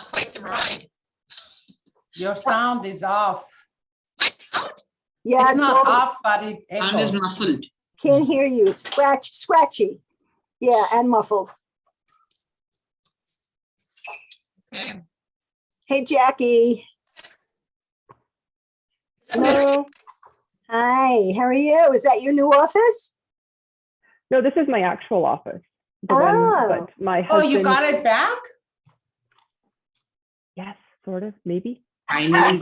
not quite the ride. Your sound is off. My sound? Yeah, It's it's not all, off, but it Sound is echoes. muffled. can't hear you. It's scratchy. Yeah, and muffled. Okay. Hey, Jackie. Hello. Hi, how are you? Is that your new office? No, this is my actual office. But, Oh. but my Oh, husband. you got it back? Yes, sort of, maybe. Finally,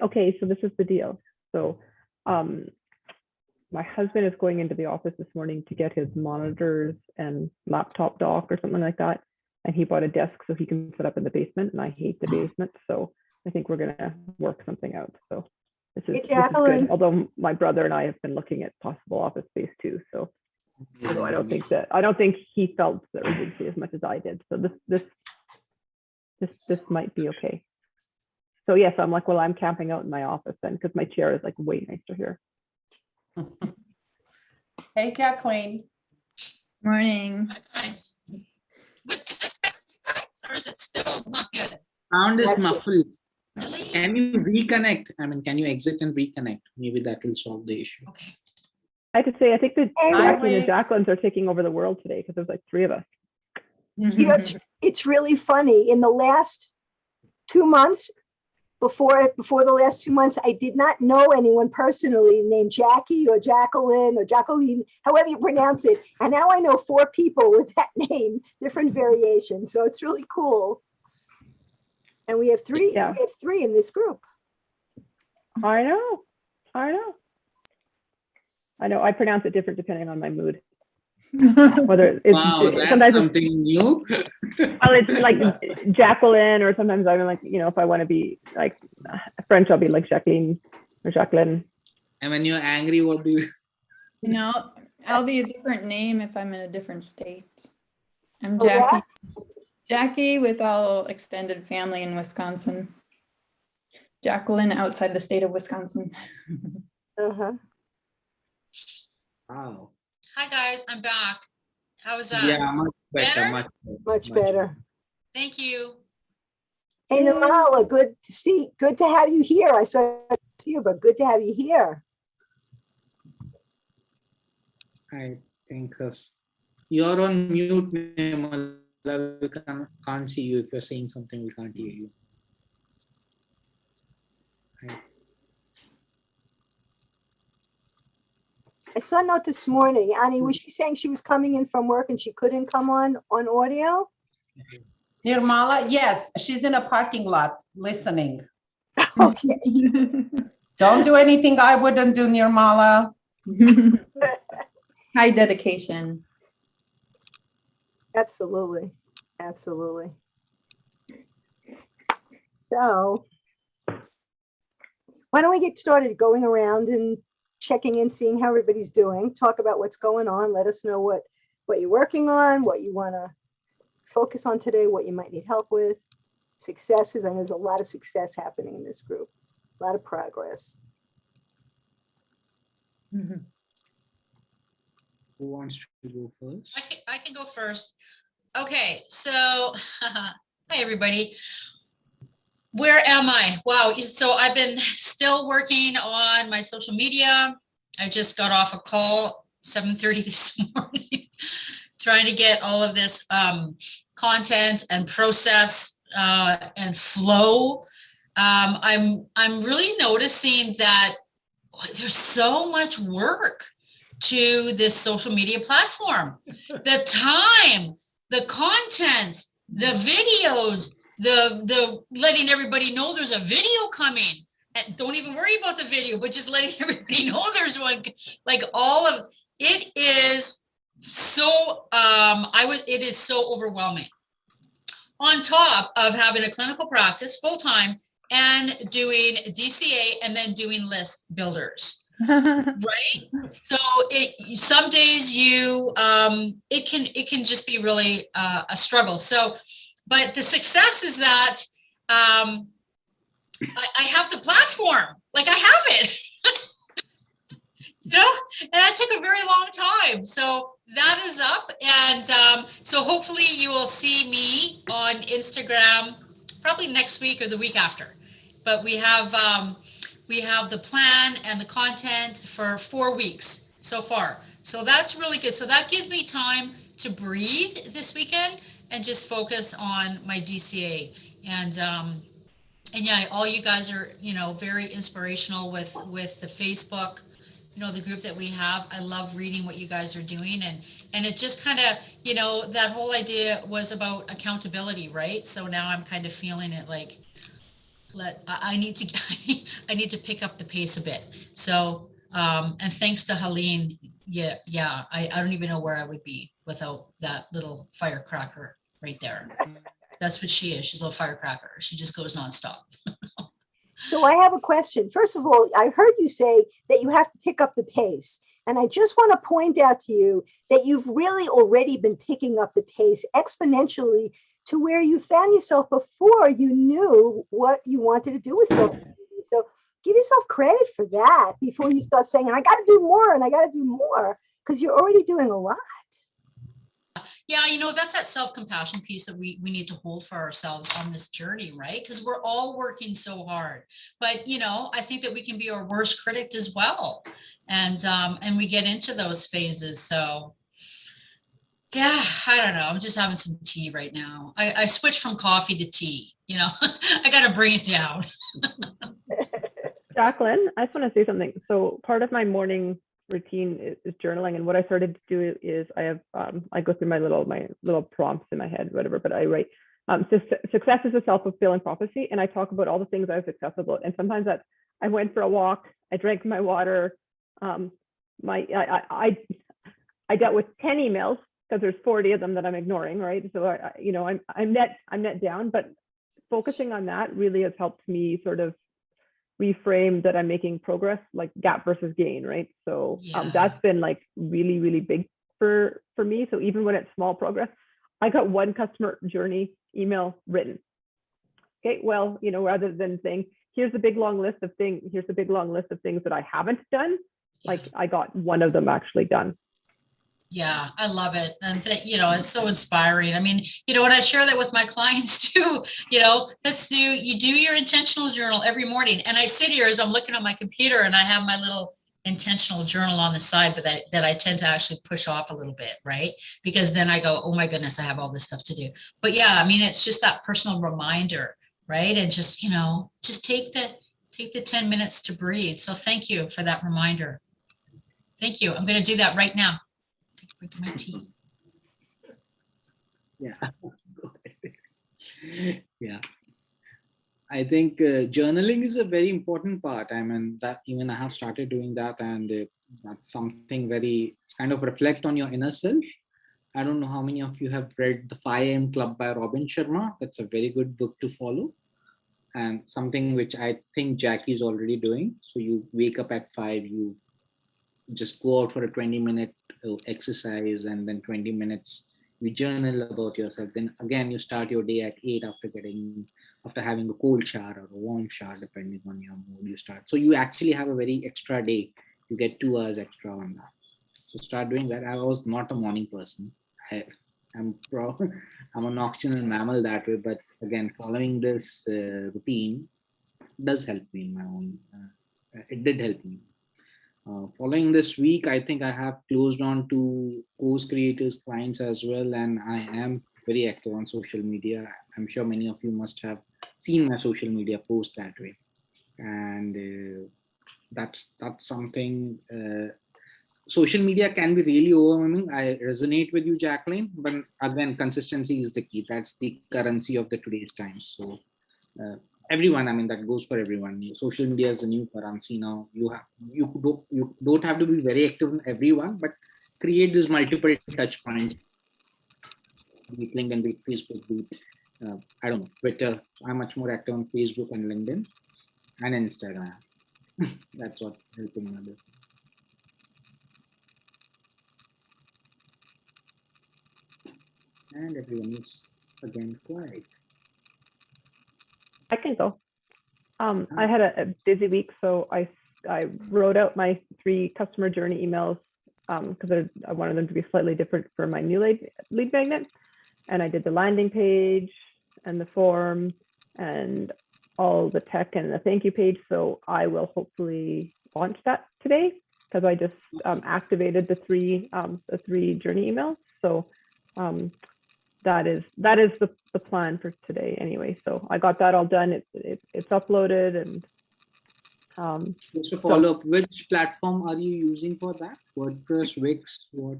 Okay, so this is the deal. So, my husband is going into the office this morning to get his monitors and laptop dock or something like that. And he bought a desk so he can set up in the basement, and I hate the basement. So I think we're gonna work something out. So this is Jacqueline. good. Although my brother and I have been looking at possible office space too. So although I don't think he felt the urgency as much as I did. So this might be okay. So yes, I'm like, well, I'm camping out in my office then because my chair is like way nicer here. Hey, Jacqueline. Morning. Hi, guys. Is this better, you guys, or is it still not good? sound is That's it. muffled. Really? Can you reconnect? I mean, can you exit and reconnect? Maybe that will solve the issue. Okay. I have to say, I think that Hey, Jacqueline Rick. and Jacqueline's are taking over the world today because there's like 3 of us. You know, it's really funny. In the last 2 months, before the last 2 months, I did not know anyone personally named Jackie or Jacqueline or Jacqueline, however you pronounce it. And now I know 4 people with that name, different variations. So it's really cool. And we have 3. Yeah. We have 3 in this group. I know. I pronounce it different depending on my mood. Whether it's Wow, that's sometimes something new. well, it's like Jacqueline, or sometimes I'm like, if I want to be like French, I'll be like Jacqueline or Jacqueline. And when you're angry, what do you? No, I'll be a different name if I'm in a different state. I'm Oh, yeah? Jackie. Jackie with all extended family in Wisconsin. Jacqueline outside the state of Wisconsin. Uh-huh. Wow. Hi, guys, I'm back. How was that? Yeah, much better, Better? much better. Much better. Thank you. Hey, Namala, good to have you here. I saw you, but good to have you here. I think you're on mute, Nirmala. We can't see you. If you're saying something, we can't hear you. I saw a note this morning. Annie, was she saying she was coming in from work and she couldn't come on audio? Nirmala, yes, she's in a parking lot listening. Okay. Don't do anything I wouldn't do, Nirmala. High dedication. Absolutely. Absolutely. So why don't we get started going around and checking in, seeing how everybody's doing, talk about what's going on, let us know what you're working on, what you want to focus on today, what you might need help with, successes. I know there's a lot of success happening in this group, a lot of progress. Who wants to go first? I can go first. Okay, so hi everybody. Where am I? Wow, so I've been still working on my social media. I just got off a call 7:30 this morning, trying to get all of this content and process and flow. I'm really noticing that there's so much work to this social media platform. The time, the content, the videos, the letting everybody know there's a video coming. And don't even worry about the video, but just letting everybody know there's one. Like all of it is so it is so overwhelming. On top of having a clinical practice full-time and doing DCA and then doing list builders. Right. So some days it can just be really a struggle. So, but the success is that I have the platform, like I have it, and that took a very long time. So that is up. And so hopefully you will see me on Instagram probably next week or the week after. But we have the plan and the content for 4 weeks so far. So that's really good. So that gives me time to breathe this weekend and just focus on my DCA. And yeah, all you guys are, very inspirational with the Facebook, the group that we have. I love reading what you guys are doing, and it just kind of, that whole idea was about accountability, right? So now I'm kind of feeling it like, I need to I need to pick up the pace a bit. So and thanks to Helene, yeah, I don't even know where I would be without that little firecracker right there. That's what she is. She's a little firecracker. She just goes nonstop. So I have a question. First of all, I heard you say that you have to pick up the pace. And I just want to point out to you that you've really already been picking up the pace exponentially to where you found yourself before you knew what you wanted to do with social media. So give yourself credit for that before you start saying, I got to do more and I got to do more, because you're already doing a lot. Yeah, that's that self-compassion piece that we need to hold for ourselves on this journey, right? Because we're all working so hard. But, I think that we can be our worst critic as well. And we get into those phases. So yeah, I don't know. I'm just having some tea right now. I switched from coffee to tea, I got to bring it down. Jacqueline, I just want to say something. So part of my morning routine is journaling, and what I started to do is I go through my little prompts in my head, whatever, but I write success is a self-fulfilling prophecy, and I talk about all the things I was successful about. And sometimes that's I went for a walk, I drank my water, I dealt with 10 emails because there's 40 of them that I'm ignoring, right? So I'm net down, but focusing on that really has helped me sort of reframe that I'm making progress, like gap versus gain, right? So that's been like really, really big for me. So even when it's small progress, I got one customer journey email written. Okay, well, rather than saying, here's a big long list of things that I haven't done, like I got one of them actually done. Yeah, I love it. And it's so inspiring. I mean, when I share that with my clients too, you do your intentional journal every morning. And I sit here as I'm looking on my computer and I have my little intentional journal on the side, but that I tend to actually push off a little bit, right? Because then I go, oh my goodness, I have all this stuff to do. But yeah, I mean, it's just that personal reminder, right? And just, just take the 10 minutes to breathe. So thank you for that reminder. Thank you. I'm going to do that right now. Drink my tea. Yeah. Yeah. I think journaling is a very important part. I mean, that even I have started doing that, and that's something it's kind of reflect on your inner self. I don't know how many of you have read The 5 AM Club by Robin Sharma. That's a very good book to follow, and something which I think Jackie is already doing. So you wake up at 5, you just go out for a 20-minute exercise, and then 20 minutes you journal about yourself. Then again, you start your day at 8 after having a cold shower or a warm shower, depending on your mood you start. So you actually have a very extra day. You get 2 hours extra on that. So start doing that. I was not a morning person. I'm a nocturnal mammal that way, but again, following this routine does help me in my own. It did help me. Following this week, I think I have closed on to course creators clients as well, and I am very active on social media. I'm sure many of you must have seen my social media post that way, and that's something. Social media can be really overwhelming. I resonate with you, Jacqueline, but again, consistency is the key. That's the currency of the today's times. So everyone, I mean, that goes for everyone. Social media is a new currency now. You don't have to be very active in everyone, but create these multiple touch points. Be LinkedIn, be Facebook, be I don't know, Twitter. I'm much more active on Facebook and LinkedIn and Instagram. That's what's helping others. And everyone is again quiet. I can go. I had a busy week, so I wrote out my 3 customer journey emails because I wanted them to be slightly different for my new lead magnet. And I did the landing page and the form and all the tech and the thank you page. So I will hopefully launch that today because I just activated the three journey emails. So that is the plan for today anyway. So I got that all done. It's uploaded and Just to follow up, which platform are you using for that? WordPress, Wix, what?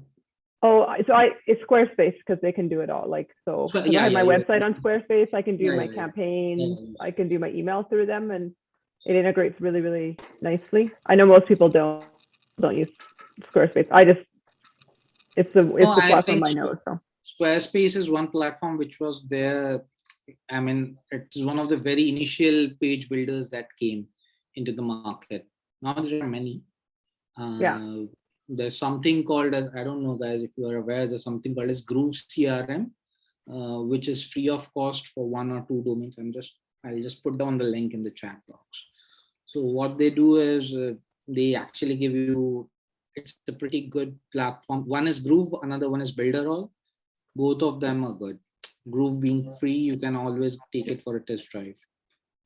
It's Squarespace because they can do it all. Like, so So, 'cause yeah, I have my yeah, website on Squarespace. I can do Yeah, my yeah, yeah. campaigns. Yeah. I can do my email through them, and it integrates really, really nicely. I know most people don't use Squarespace. It's the I platform think I know. So Squarespace is one platform which was there. I mean, it's one of the very initial page builders that came into the market. Now there are many. Yeah. There's something called as, I don't know, guys, if you are aware, there's something called as Groove CRM, which is free of cost for 1 or 2 domains. I'll just put down the link in the chat box. So what they do is they actually give you, it's a pretty good platform. One is Groove, another one is Builderall. Both of them are good. Groove being free, you can always take it for a test drive.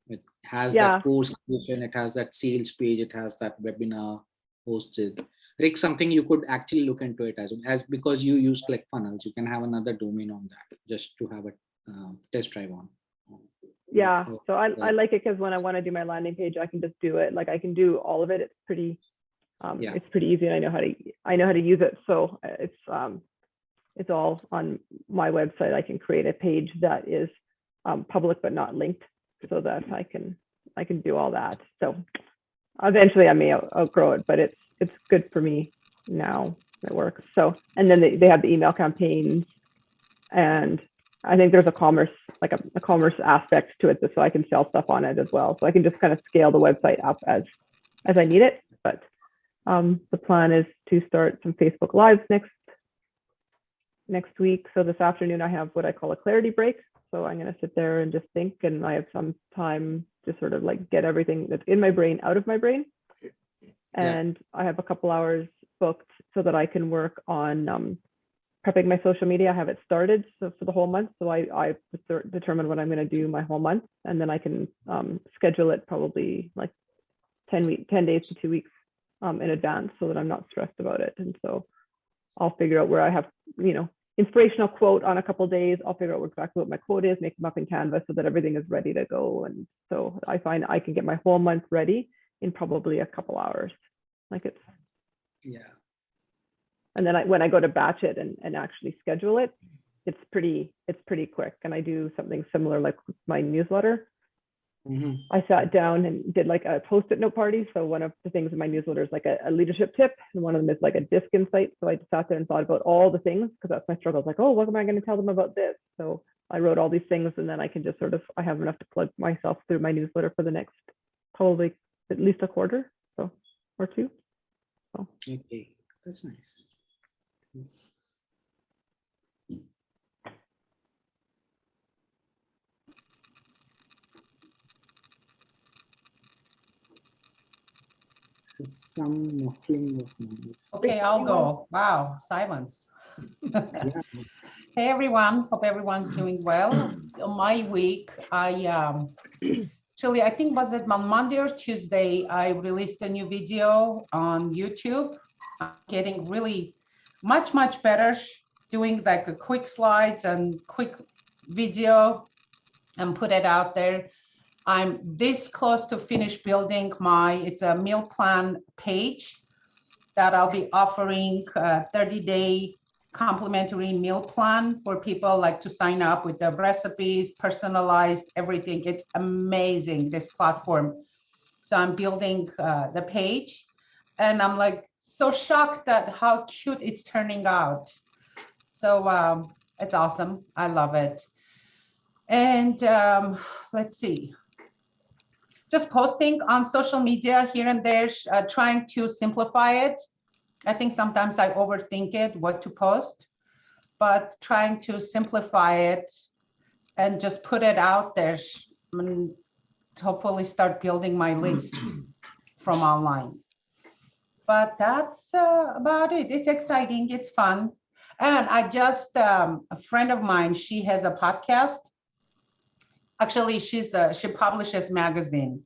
It has that course creation, it has that sales page, it has that webinar hosted. Rick, something you could actually look into it as because you use ClickFunnels, you can have another domain on that just to have a test drive on. Yeah, so I like it because when I want to do my landing page, I can just do it. Like I can do all of it. It's pretty, it's pretty easy, and I know how to use it. So it's all on my website. I can create a page that is public but not linked, so that I can do all that. So eventually I may outgrow it, but it's good for me now. It works. So, and then they have the email campaigns, and I think there's a commerce aspect to it, so I can sell stuff on it as well. So I can just kind of scale the website up as I need it. But the plan is to start some Facebook Lives next week. So this afternoon I have what I call a clarity break. So I'm going to sit there and just think, and I have some time to sort of like get everything that's in my brain out of my brain. And I have a couple hours booked so that I can work on prepping my social media. I have it started for the whole month. So I determine what I'm going to do my whole month, and then I can schedule it probably like 10 days to 2 weeks in advance, so that I'm not stressed about it. And so I'll figure out where I have, inspirational quote on a couple of days. I'll figure out exactly what my quote is, make them up in Canva so that everything is ready to go. And so I find I can get my whole month ready in probably a couple hours. Like it's, and then when I go to batch it and actually schedule it, it's pretty quick. And I do something similar like with my newsletter. I sat down and did like a post-it note party. So one of the things in my newsletter is like a leadership tip, and one of them is like a disc insight. So I just sat there and thought about all the things, because that's my struggle. It's like, oh, what am I going to tell them about this? So I wrote all these things, and then I can just I have enough to plug myself through my newsletter for the next probably at least a quarter, or 2. So. Okay, that's nice. Some muffling of noise. Okay, I'll go. Wow, silence. Hey, everyone. Hope everyone's doing well. So my week, actually, I think was it on Monday or Tuesday, I released a new video on YouTube. I'm getting really much better doing like a quick slides and quick video and put it out there. I'm this close to finish building it's a meal plan page that I'll be offering a 30-day complimentary meal plan for people like to sign up with the recipes, personalized everything. It's amazing, this platform. So I'm building the page, and I'm like so shocked at how cute it's turning out. So it's awesome. I love it. And let's see. Just posting on social media here and there, trying to simplify it. I think sometimes I overthink it, what to post, but trying to simplify it and just put it out there, and hopefully start building my list from online. but that's about it. It's exciting. It's fun. And I just, a friend of mine, she has a podcast. Actually, she publishes magazine,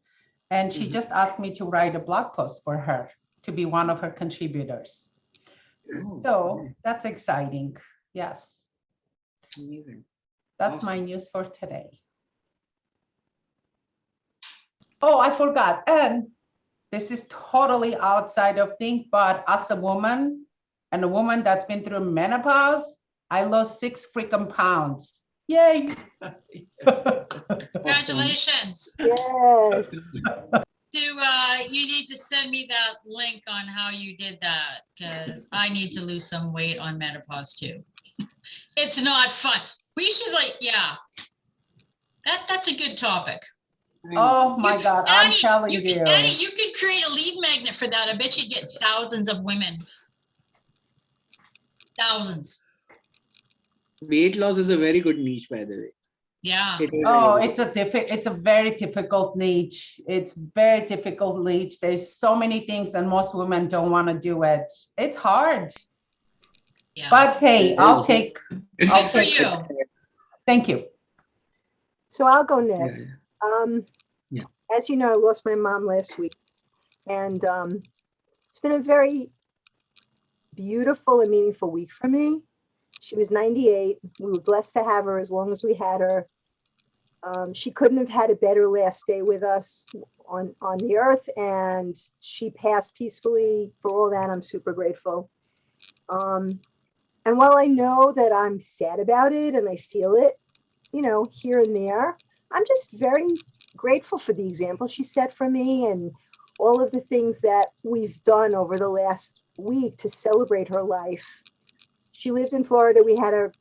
and she Mhm. just asked me to write a blog post for her to be one of her contributors. Oh, So okay. that's exciting. Yes, Amazing. that's my Awesome. news for today. Oh, I forgot. And this is totally outside of thing, but as a woman and a woman that's been through menopause, I lost 6 freaking pounds. Yay. Congratulations. Yes. You need to send me that link on how you did that, because I need to lose some weight on menopause too. It's not fun. We should yeah. That's a good topic. I know. Oh my God, I'm Annie, telling you you. can, Annie, you can create a lead magnet for that. I bet you'd get thousands of women. Thousands. Weight loss is a very good niche, by the way. Yeah. It is Oh, very it's a very difficult niche. It's very difficult niche. There's so many things and most women don't want to do it. It's hard. Yeah. But hey, It I'll is. take, Good I'll for take you. it. Thank you. So I'll go Yeah, next. yeah. Yeah. As you know, I lost my mom last week, and it's been a very beautiful and meaningful week for me. She was 98. We were blessed to have her as long as we had her. She couldn't have had a better last day with us on the earth, and she passed peacefully. For all that, I'm super grateful. And while I know that I'm sad about it and I feel it, you know, here and there, I'm just very grateful for the example she set for me and all of the things that we've done over the last week to celebrate her life. She lived in Florida. We had a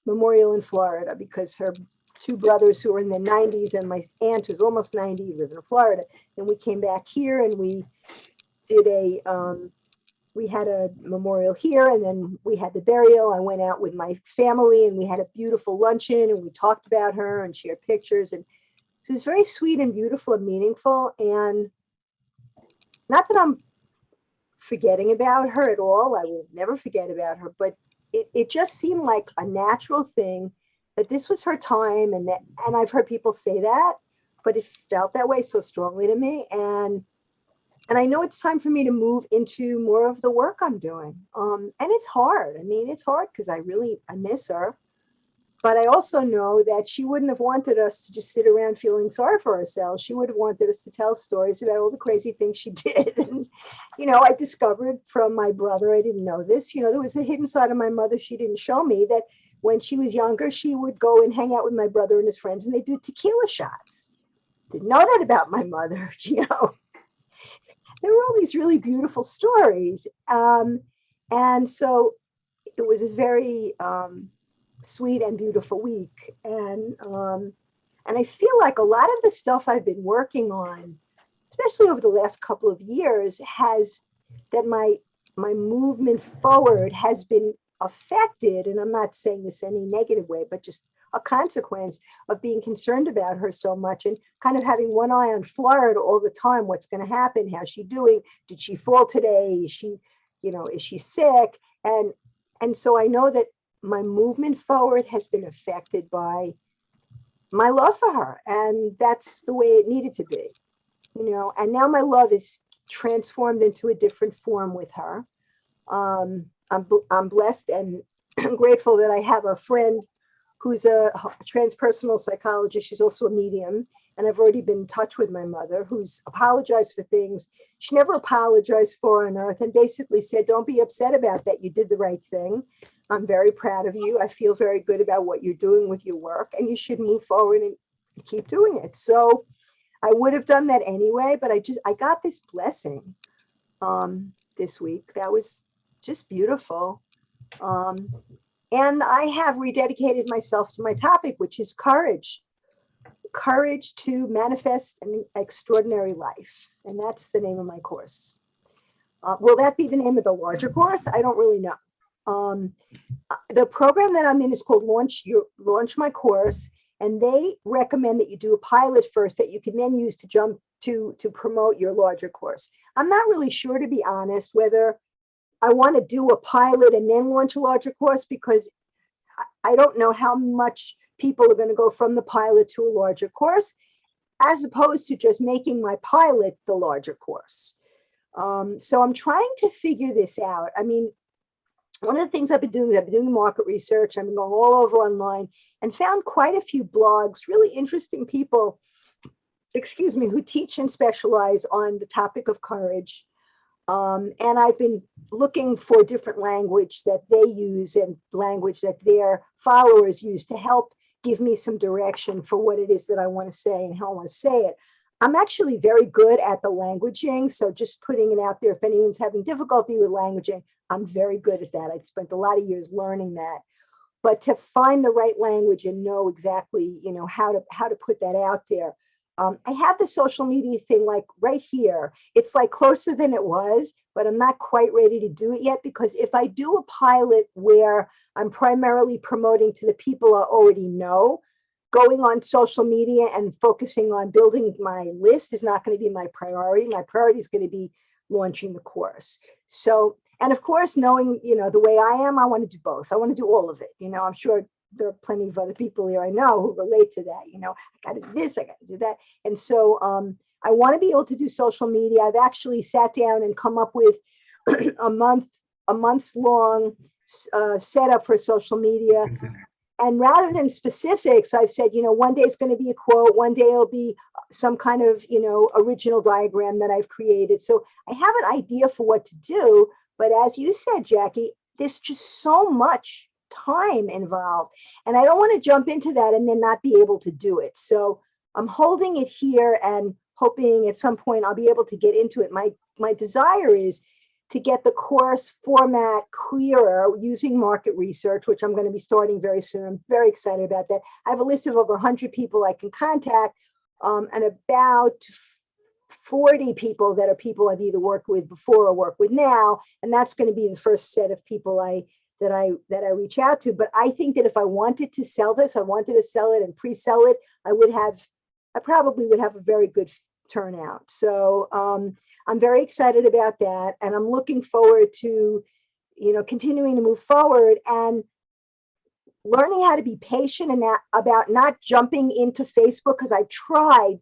memorial in Florida because her 2 brothers who were in their 90s and my aunt who's almost 90 live in Florida. And we came back here and we did we had a memorial here, and then we had the burial. I went out with my family and we had a beautiful luncheon and we talked about her and shared pictures. And so it's very sweet and beautiful and meaningful. And not that I'm forgetting about her at all. I will never forget about her, but it just seemed like a natural thing that this was her time. And I've heard people say that, but it felt that way so strongly to me. And I know it's time for me to move into more of the work I'm doing. And it's hard. I mean, it's hard because I miss her. But I also know that she wouldn't have wanted us to just sit around feeling sorry for ourselves. She would have wanted us to tell stories about all the crazy things she did. And, you know, I discovered from my brother, I didn't know this, you know, there was a hidden side of my mother she didn't show me, that when she was younger, she would go and hang out with my brother and his friends and they do tequila shots. Didn't know that about my mother, you know. There were all these really beautiful stories. And so it was a very sweet and beautiful week. And I feel like a lot of the stuff I've been working on, especially over the last couple of years, has that my movement forward has been affected. And I'm not saying this any negative way, but just a consequence of being concerned about her so much and kind of having one eye on Florida all the time. What's going to happen? How's she doing? Did she fall today? Is she, you know, is she sick? And so I know that my movement forward has been affected by my love for her. And that's the way it needed to be, you know, and now my love is transformed into a different form with her. I'm blessed and grateful that I have a friend who's a transpersonal psychologist. She's also a medium. And I've already been in touch with my mother, who's apologized for things she never apologized for on earth, and basically said, don't be upset about that. You did the right thing. I'm very proud of you. I feel very good about what you're doing with your work, and you should move forward and keep doing it. So I would have done that anyway, but I got this blessing this week. That was just beautiful. And I have rededicated myself to my topic, which is courage. Courage to manifest an extraordinary life. And that's the name of my course. Will that be the name of the larger course? I don't really know. The program that I'm in is called Launch My Course. And they recommend that you do a pilot first that you can then use to jump to promote your larger course. I'm not really sure, to be honest, whether I want to do a pilot and then launch a larger course, because I don't know how much people are going to go from the pilot to a larger course, as opposed to just making my pilot the larger course. So I'm trying to figure this out. I mean, one of the things I've been doing is I've been doing market research. I've been going all over online and found quite a few blogs, really interesting people, excuse me, who teach and specialize on the topic of courage. And I've been looking for different language that they use and language that their followers use to help give me some direction for what it is that I want to say and how I want to say it. I'm actually very good at the languaging. So just putting it out there, if anyone's having difficulty with languaging, I'm very good at that. I spent a lot of years learning that. But to find the right language and know exactly, you know, how to put that out there. I have the social media thing like right here. It's like closer than it was, but I'm not quite ready to do it yet, because if I do a pilot where I'm primarily promoting to the people I already know, going on social media and focusing on building my list is not going to be my priority. My priority is going to be launching the course. So, and of course, knowing, you know, the way I am, I want to do both. I want to do all of it. You know, I'm sure there are plenty of other people here I know who relate to that. You know, I got to do this, I got to do that. And so I want to be able to do social media. I've actually sat down and come up with a month's long setup for social media. And rather than specifics, I've said, you know, one day it's going to be a quote, one day it'll be some kind of, you know, original diagram that I've created. So I have an idea for what to do. But as you said, Jackie, there's just so much time involved. And I don't want to jump into that and then not be able to do it. So I'm holding it here and hoping at some point I'll be able to get into it. My desire is to get the course format clearer using market research, which I'm going to be starting very soon. I'm very excited about that. I have a list of over 100 people I can contact, and about 40 people that are people I've either worked with before or work with now. And that's going to be the first set of people that I reach out to. But I think that if I wanted to sell this, I wanted to sell it and pre-sell it, I probably would have a very good turnout. So I'm very excited about that. And I'm looking forward to, you know, continuing to move forward and learning how to be patient and about not jumping into Facebook, because I tried.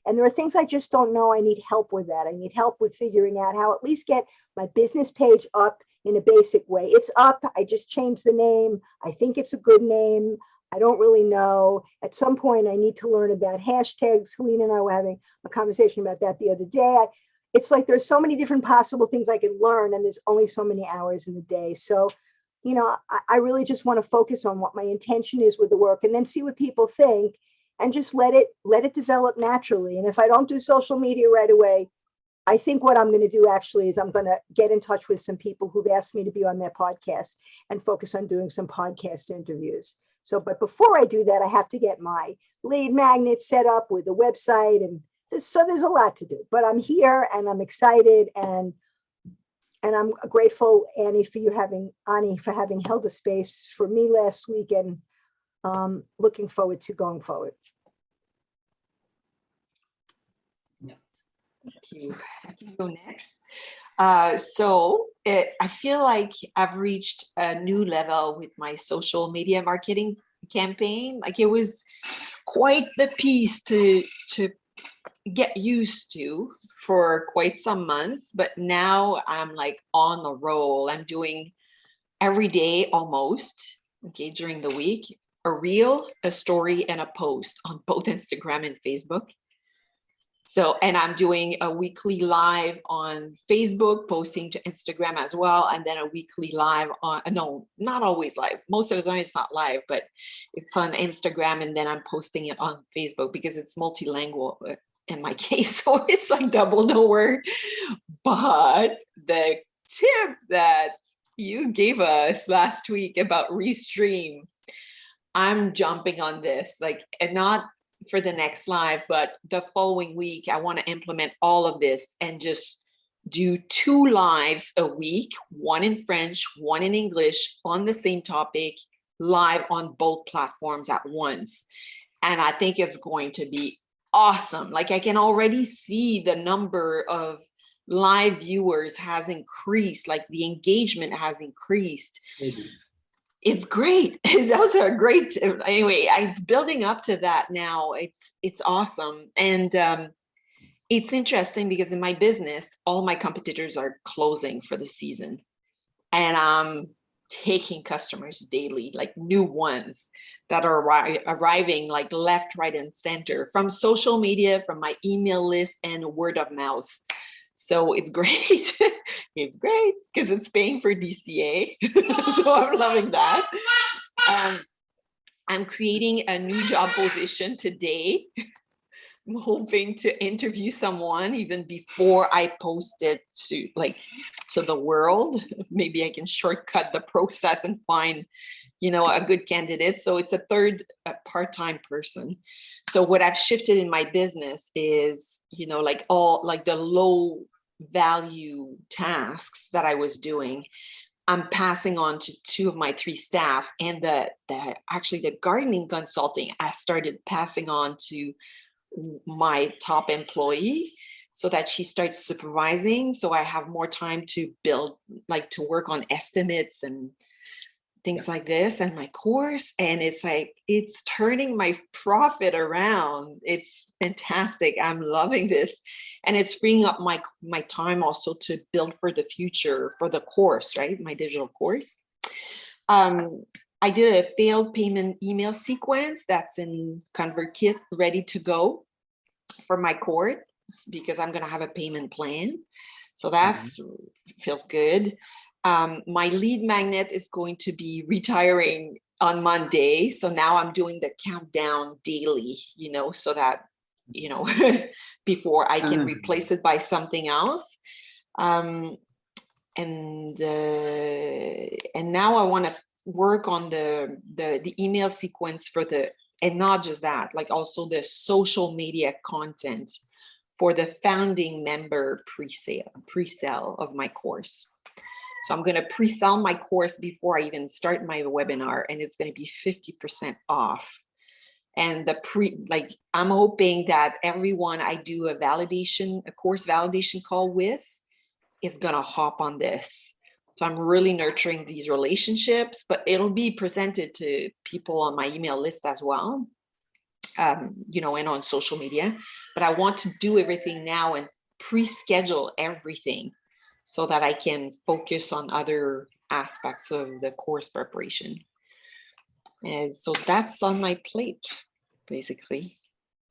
And there are things I just don't know. I need help with that. I need help with figuring out how at least get my business page up in a basic way. It's up. I just changed the name. I think it's a good name. I don't really know. At some point, I need to learn about hashtags. Helena and I were having a conversation about that the other day. It's like there's so many different possible things I could learn, and there's only so many hours in the day. So, you know, I really just want to focus on what my intention is with the work and then see what people think and just let it develop naturally. And if I don't do social media right away, I think what I'm going to do actually is I'm going to get in touch with some people who've asked me to be on their podcast and focus on doing some podcast interviews. So, but before I do that, I have to get my lead magnet set up with the website, and so there's a lot to do. But I'm here and I'm excited, and I'm grateful, Annie, for having held a space for me last week, and looking forward to going forward. Thank you. I can go next. I feel like I've reached a new level with my social media marketing campaign. Like, it was quite the piece to get used to for quite some months, but now I'm like on the roll. I'm doing every day almost, okay, during the week, a reel, a story, and a post on both Instagram and Facebook. So, and I'm doing a weekly live on Facebook, posting to Instagram as well. And then a weekly live on, no, not always live. Most of the time it's not live, but it's on Instagram. And then I'm posting it on Facebook because it's multilingual in my case. So it's like double the word. But the tip that you gave us last week about Restream, I'm jumping on this, like, and not for the next live, but the following week, I want to implement all of this and just do 2 lives a week, one in French, one in English on the same topic, live on both platforms at once. And I think it's going to be awesome. Like, I can already see the number of live viewers has increased, like the engagement has increased. Maybe. It's great. Those are great. Anyway, it's building up to that now. It's awesome. And it's interesting because in my business, all my competitors are closing for the season. And I'm taking customers daily, like new ones that are arriving like left, right, and center from social media, from my email list, and word of mouth. So it's great. It's great because it's paying for DCA. So I'm loving that. I'm creating a new job position today. I'm hoping to interview someone even before I post it to the world. Maybe I can shortcut the process and find, a good candidate. So it's a third part-time person. So what I've shifted in my business is, the low value tasks that I was doing, I'm passing on to 2 of my 3 staff, and actually the gardening consulting I started passing on to my top employee so that she starts supervising. So I have more time to build, to work on estimates and things like this and my course. And it's turning my profit around. It's fantastic. I'm loving this. And it's freeing up my time also to build for the future for the course, right? My digital course. I did a failed payment email sequence that's in ConvertKit ready to go for my course because I'm going to have a payment plan. So that's feels good. My lead magnet is going to be retiring on Monday. So now I'm doing the countdown daily, so that, before I can replace it by something else. And now I want to work on the email sequence and not just that, also the social media content for the founding member pre-sale of my course. So I'm going to pre-sell my course before I even start my webinar, and it's going to be 50% off. And I'm hoping that everyone I do a course validation call with is going to hop on this. So I'm really nurturing these relationships, but it'll be presented to people on my email list as well, and on social media. But I want to do everything now and pre-schedule everything so that I can focus on other aspects of the course preparation. And so that's on my plate, basically.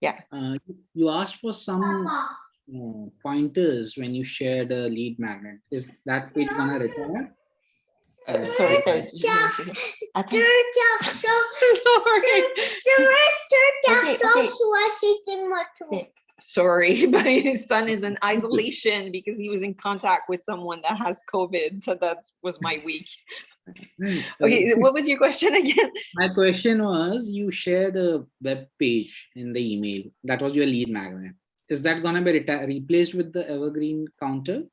Yeah. You asked for some pointers when you shared a lead magnet. Is that page gonna retire? Sorry. Sorry, my son is in isolation because he was in contact with someone that has COVID. So that was my week. Okay, what was your question again? My question was, you shared a web page in the email. That was your lead magnet. Is that going to be replaced with the evergreen counter?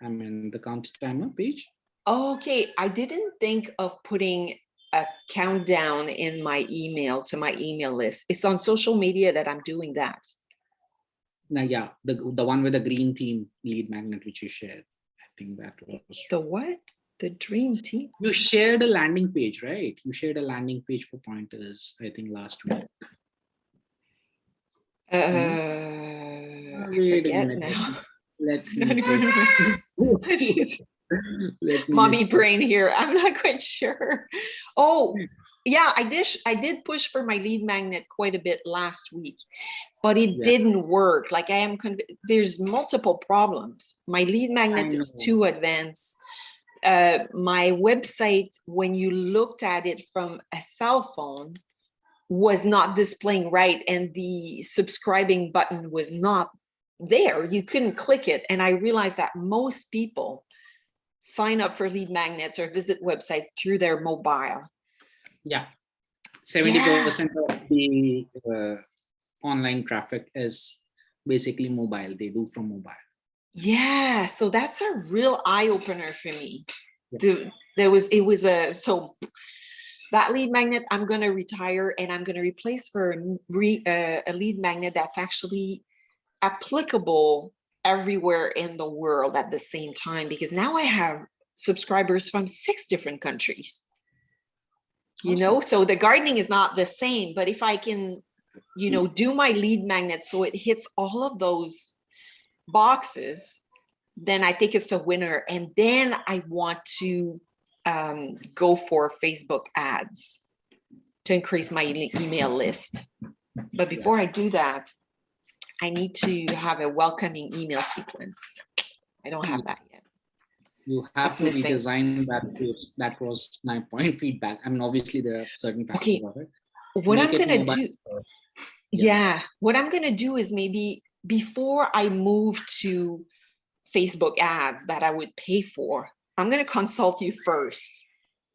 I mean, the counter timer page? Okay, I didn't think of putting a countdown in my email to my email list. It's on social media that I'm doing that. Now, yeah, the one with the green theme lead magnet which you shared. I think that was the what? The dream team? You shared a landing page, right? You shared a landing page for pointers, I think last week. I Wait a forget minute. now. Let me Mommy brain here. I'm not quite sure. Oh, yeah, I did push for my lead magnet quite a bit last week, but it didn't work. There's multiple problems. My lead magnet is too advanced. My website, when you looked at it from a cell phone, was not displaying right, and the subscribing button was not there. You couldn't click it. And I realized that most people sign up for lead magnets or visit website through their mobile. Yeah, 70% of the online traffic is basically mobile. They do from mobile. Yeah, so that's a real eye opener for me. Yeah. So that lead magnet I'm going to retire, and I'm going to replace for a lead magnet that's actually applicable everywhere in the world at the same time, because now I have subscribers from 6 different countries. You know, so the gardening is not the same, but if I can, you know, do my lead magnet so it hits all of those boxes, then I think it's a winner. And then I want to go for Facebook ads to increase my email list. But before I do that, I need to have a welcoming email sequence. I don't have that yet. You have That's to missing. redesign that. That was my point feedback. I mean, obviously there are certain factors Okay. of it. What Make I'm it gonna more do, Yeah. yeah, what I'm gonna do is maybe before I move to Facebook ads that I would pay for, I'm gonna consult you first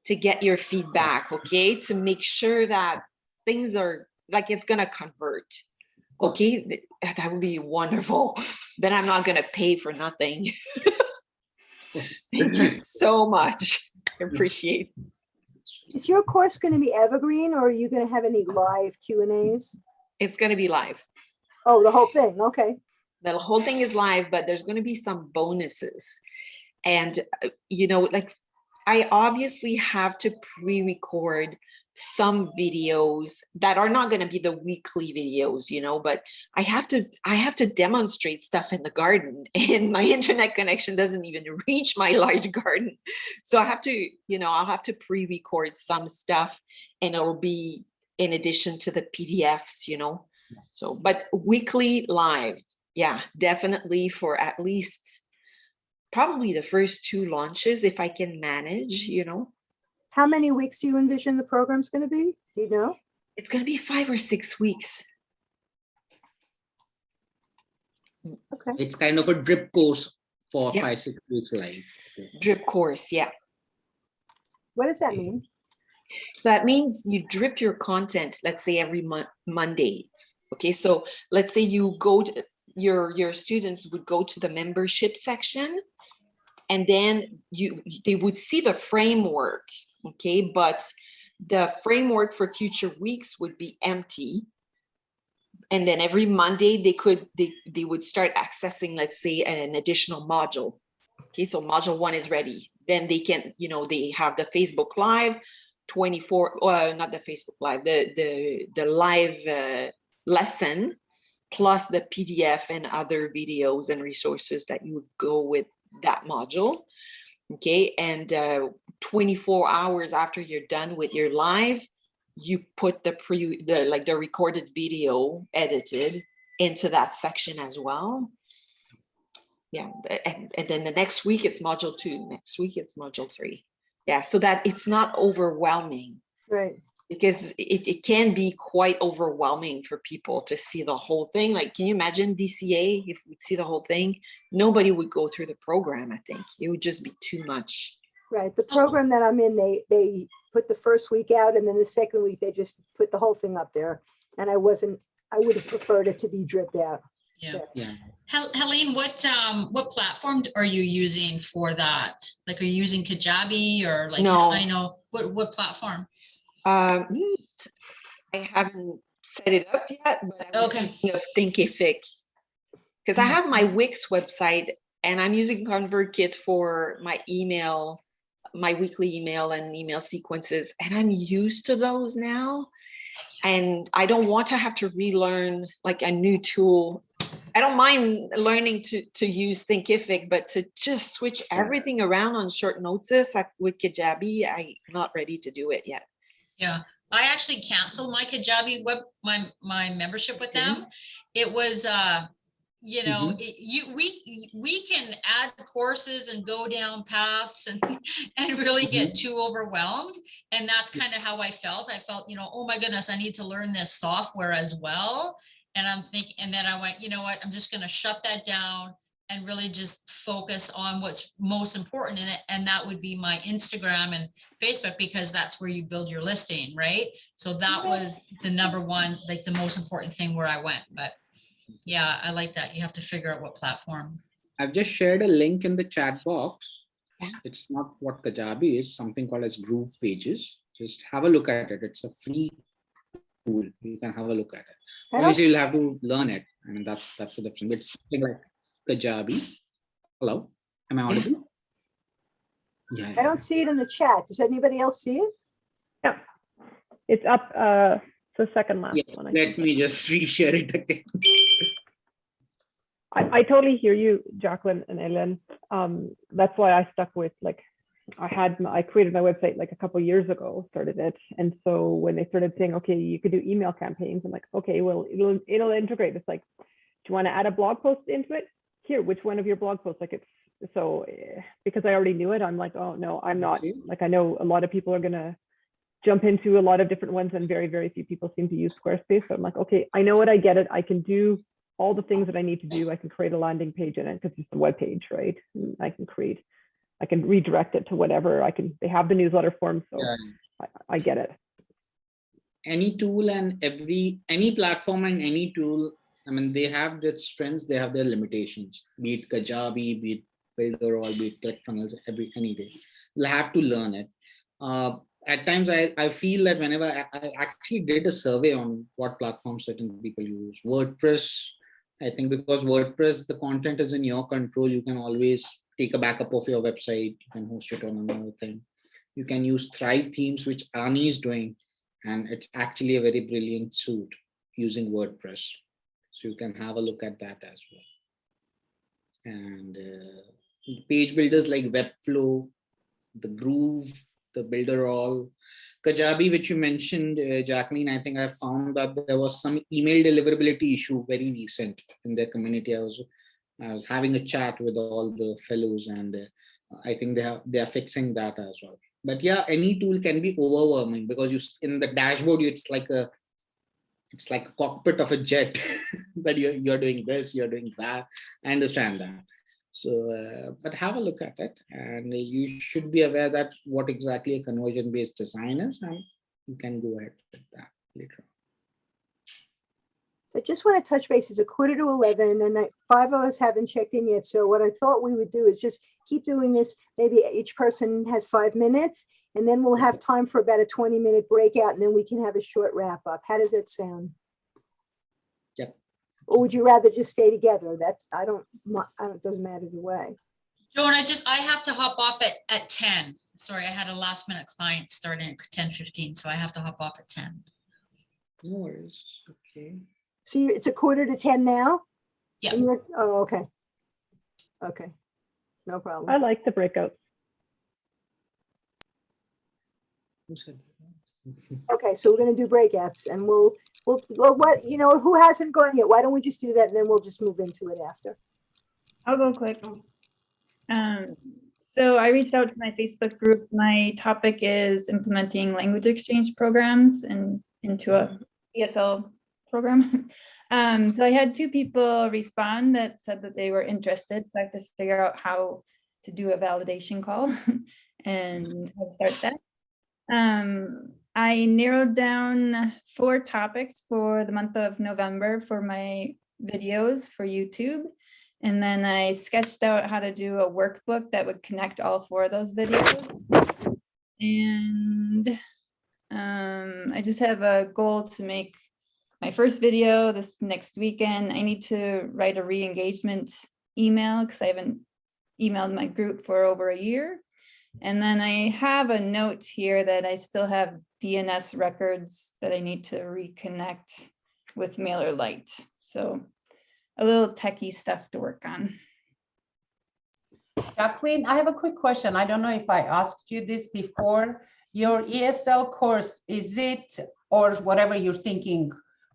to get your feedback, okay? To make sure that things are like it's gonna convert. course. Okay, that would be wonderful. Then I'm not gonna pay for nothing. Thank you so much. I appreciate. Is your course going to be evergreen or are you going to have any live Q and A's? It's gonna be live. Oh, the whole thing. Okay. The whole thing is live, but there's gonna be some bonuses. And you know, like I obviously have to pre-record some videos that are not going to be the weekly videos, you know, but I have to demonstrate stuff in the garden, and my internet connection doesn't even reach my large garden. So I have to, you know, I'll have to pre-record some stuff, and it'll be in addition to the PDFs, you know. So, but weekly live, yeah, definitely for at least probably the first 2 launches if I can manage, you know. How many weeks do you envision the program's going to be? Do you know? It's going to be 5 or 6 weeks. Okay. It's kind of a drip course for Yeah. 5-6 weeks live. Drip course, yeah. What does that mean? So that means you drip your content, let's say every Mondays. Okay, so let's say you go to your students would go to the membership section, and then they would see the framework. Okay, but the framework for future weeks would be empty. And then every Monday they would start accessing, let's say, an additional module. Okay, so module 1 is ready. Then they can, you know, they have the Facebook Live 24, not the Facebook Live, the live lesson, plus the PDF and other videos and resources that you would go with that module. Okay, and 24 hours after you're done with your live, you put the recorded video edited into that section as well. Yeah, and then the next week it's module 2, next week it's module 3. Yeah, so that it's not overwhelming, Right. because it can be quite overwhelming for people to see the whole thing. Like, can you imagine DCA? If we'd see the whole thing, nobody would go through the program. I think it would just be too much. Right. The program that I'm in, they put the first week out, and then the second week they just put the whole thing up there. And I would have preferred it to be dripped out. Yeah. Yeah. Helene, what platform are you using for that? Like, are you using Kajabi or like, No. I know, what platform? I haven't set it up yet, but I'm Okay. thinking of Thinkific, because I have my Wix website and I'm using ConvertKit for my email, my weekly email and email sequences, and I'm used to those now. And I don't want to have to relearn like a new tool. I don't mind learning to use Thinkific, but to just switch everything around on short notice with Kajabi, I'm not ready to do it yet. Yeah, I actually canceled my Kajabi my membership with them. It was, you know, we can add courses and go down paths and really get too overwhelmed. And that's kind of how I felt. I felt, you know, oh my goodness, I need to learn this software as well. And I'm thinking, and then I went, you know what, I'm just going to shut that down and really just focus on what's most important in it. And that would be my Instagram and Facebook, because that's where you build your listing, right? So that was the number one, like the most important thing where I went. But yeah, I like that. You have to figure out what platform. I've just shared a link in the chat box. It's not what Kajabi is, something called as Groove Pages. Just have a look at it. It's a free tool. You can have a look at it. I don't Obviously, you'll have to learn it. I mean, that's the difference. It's something like Kajabi. Hello, am I audible? Yeah. I don't see it in the chat. Does anybody else see it? Yeah, it's up. So second last Yeah, one. I let think. me just reshare it again. I totally hear you, Jacqueline and Ellen. That's why I stuck with like, I created my website like a couple years ago, started it. And so when they started saying, okay, you could do email campaigns, I'm like, okay, well, it'll integrate. It's like, do you want to add a blog post into it? Here, which one of your blog posts? Like it's so, because I already knew it, I'm like, oh no, I'm not. Like, I know a lot of people are gonna jump into a lot of different ones and very, very few people seem to use Squarespace. So I'm like, okay, I know it, I get it. I can do all the things that I need to do. I can create a landing page in it because it's a web page, right? And I can redirect it to whatever they have the newsletter form. So Yeah. I get it. Any tool and any platform and any tool, I mean, they have their strengths, they have their limitations, be it Kajabi, be it Builderall, be it ClickFunnels, any day. You'll have to learn it. At times, I feel that whenever I actually did a survey on what platforms certain people use, WordPress, I think because WordPress, the content is in your control, you can always take a backup of your website, you can host it on another thing. You can use Thrive themes, which Ani is doing, and it's actually a very brilliant suite using WordPress. So you can have a look at that as well. And page builders like Webflow, the Groove, the Builderall, Kajabi, which you mentioned, Jacqueline, I think I found that there was some email deliverability issue very recent in their community. I was having a chat with all the fellows, and I think they are fixing that as well. But yeah, any tool can be overwhelming because in the dashboard, it's like a cockpit of a jet that you're doing this, you're doing that. I understand that. So, but have a look at it, and you should be aware that what exactly a conversion-based design is, and you can go ahead with that later on. So I just want to touch base. It's 11:45 and 5 of us haven't checked in yet. So what I thought we would do is just keep doing this. Maybe each person has 5 minutes, and then we'll have time for about a 20-minute breakout, and then we can have a short wrap up. How does that sound? Yep. Or would you rather just stay together? That it doesn't matter either way. Joan, I have to hop off at 10. Sorry, I had a last minute client starting at 10:15, so I have to hop off at 10. No worries. Okay. So it's 9:45 now? Yeah. Oh, okay. Okay. No problem. I like the breakouts. Who said that? Okay, so we're gonna do breakouts, and we'll who hasn't gone yet? Why don't we just do that, and then we'll just move into it after. I'll go quick. So I reached out to my Facebook group. My topic is implementing language exchange programs into a ESL program. So I had 2 people respond that said that they were interested. So I have to figure out how to do a validation call and how to start that. I narrowed down 4 topics for the month of November for my videos for YouTube. And then I sketched out how to do a workbook that would connect all 4 of those videos. And I just have a goal to make my first video this next weekend. I need to write a re-engagement email because I haven't emailed my group for over a year. And then I have a note here that I still have DNS records that I need to reconnect with MailerLite. So a little techie stuff to work on. Jacqueline, I have a quick question. I don't know if I asked you this before. Your ESL course, is it, or whatever you're thinking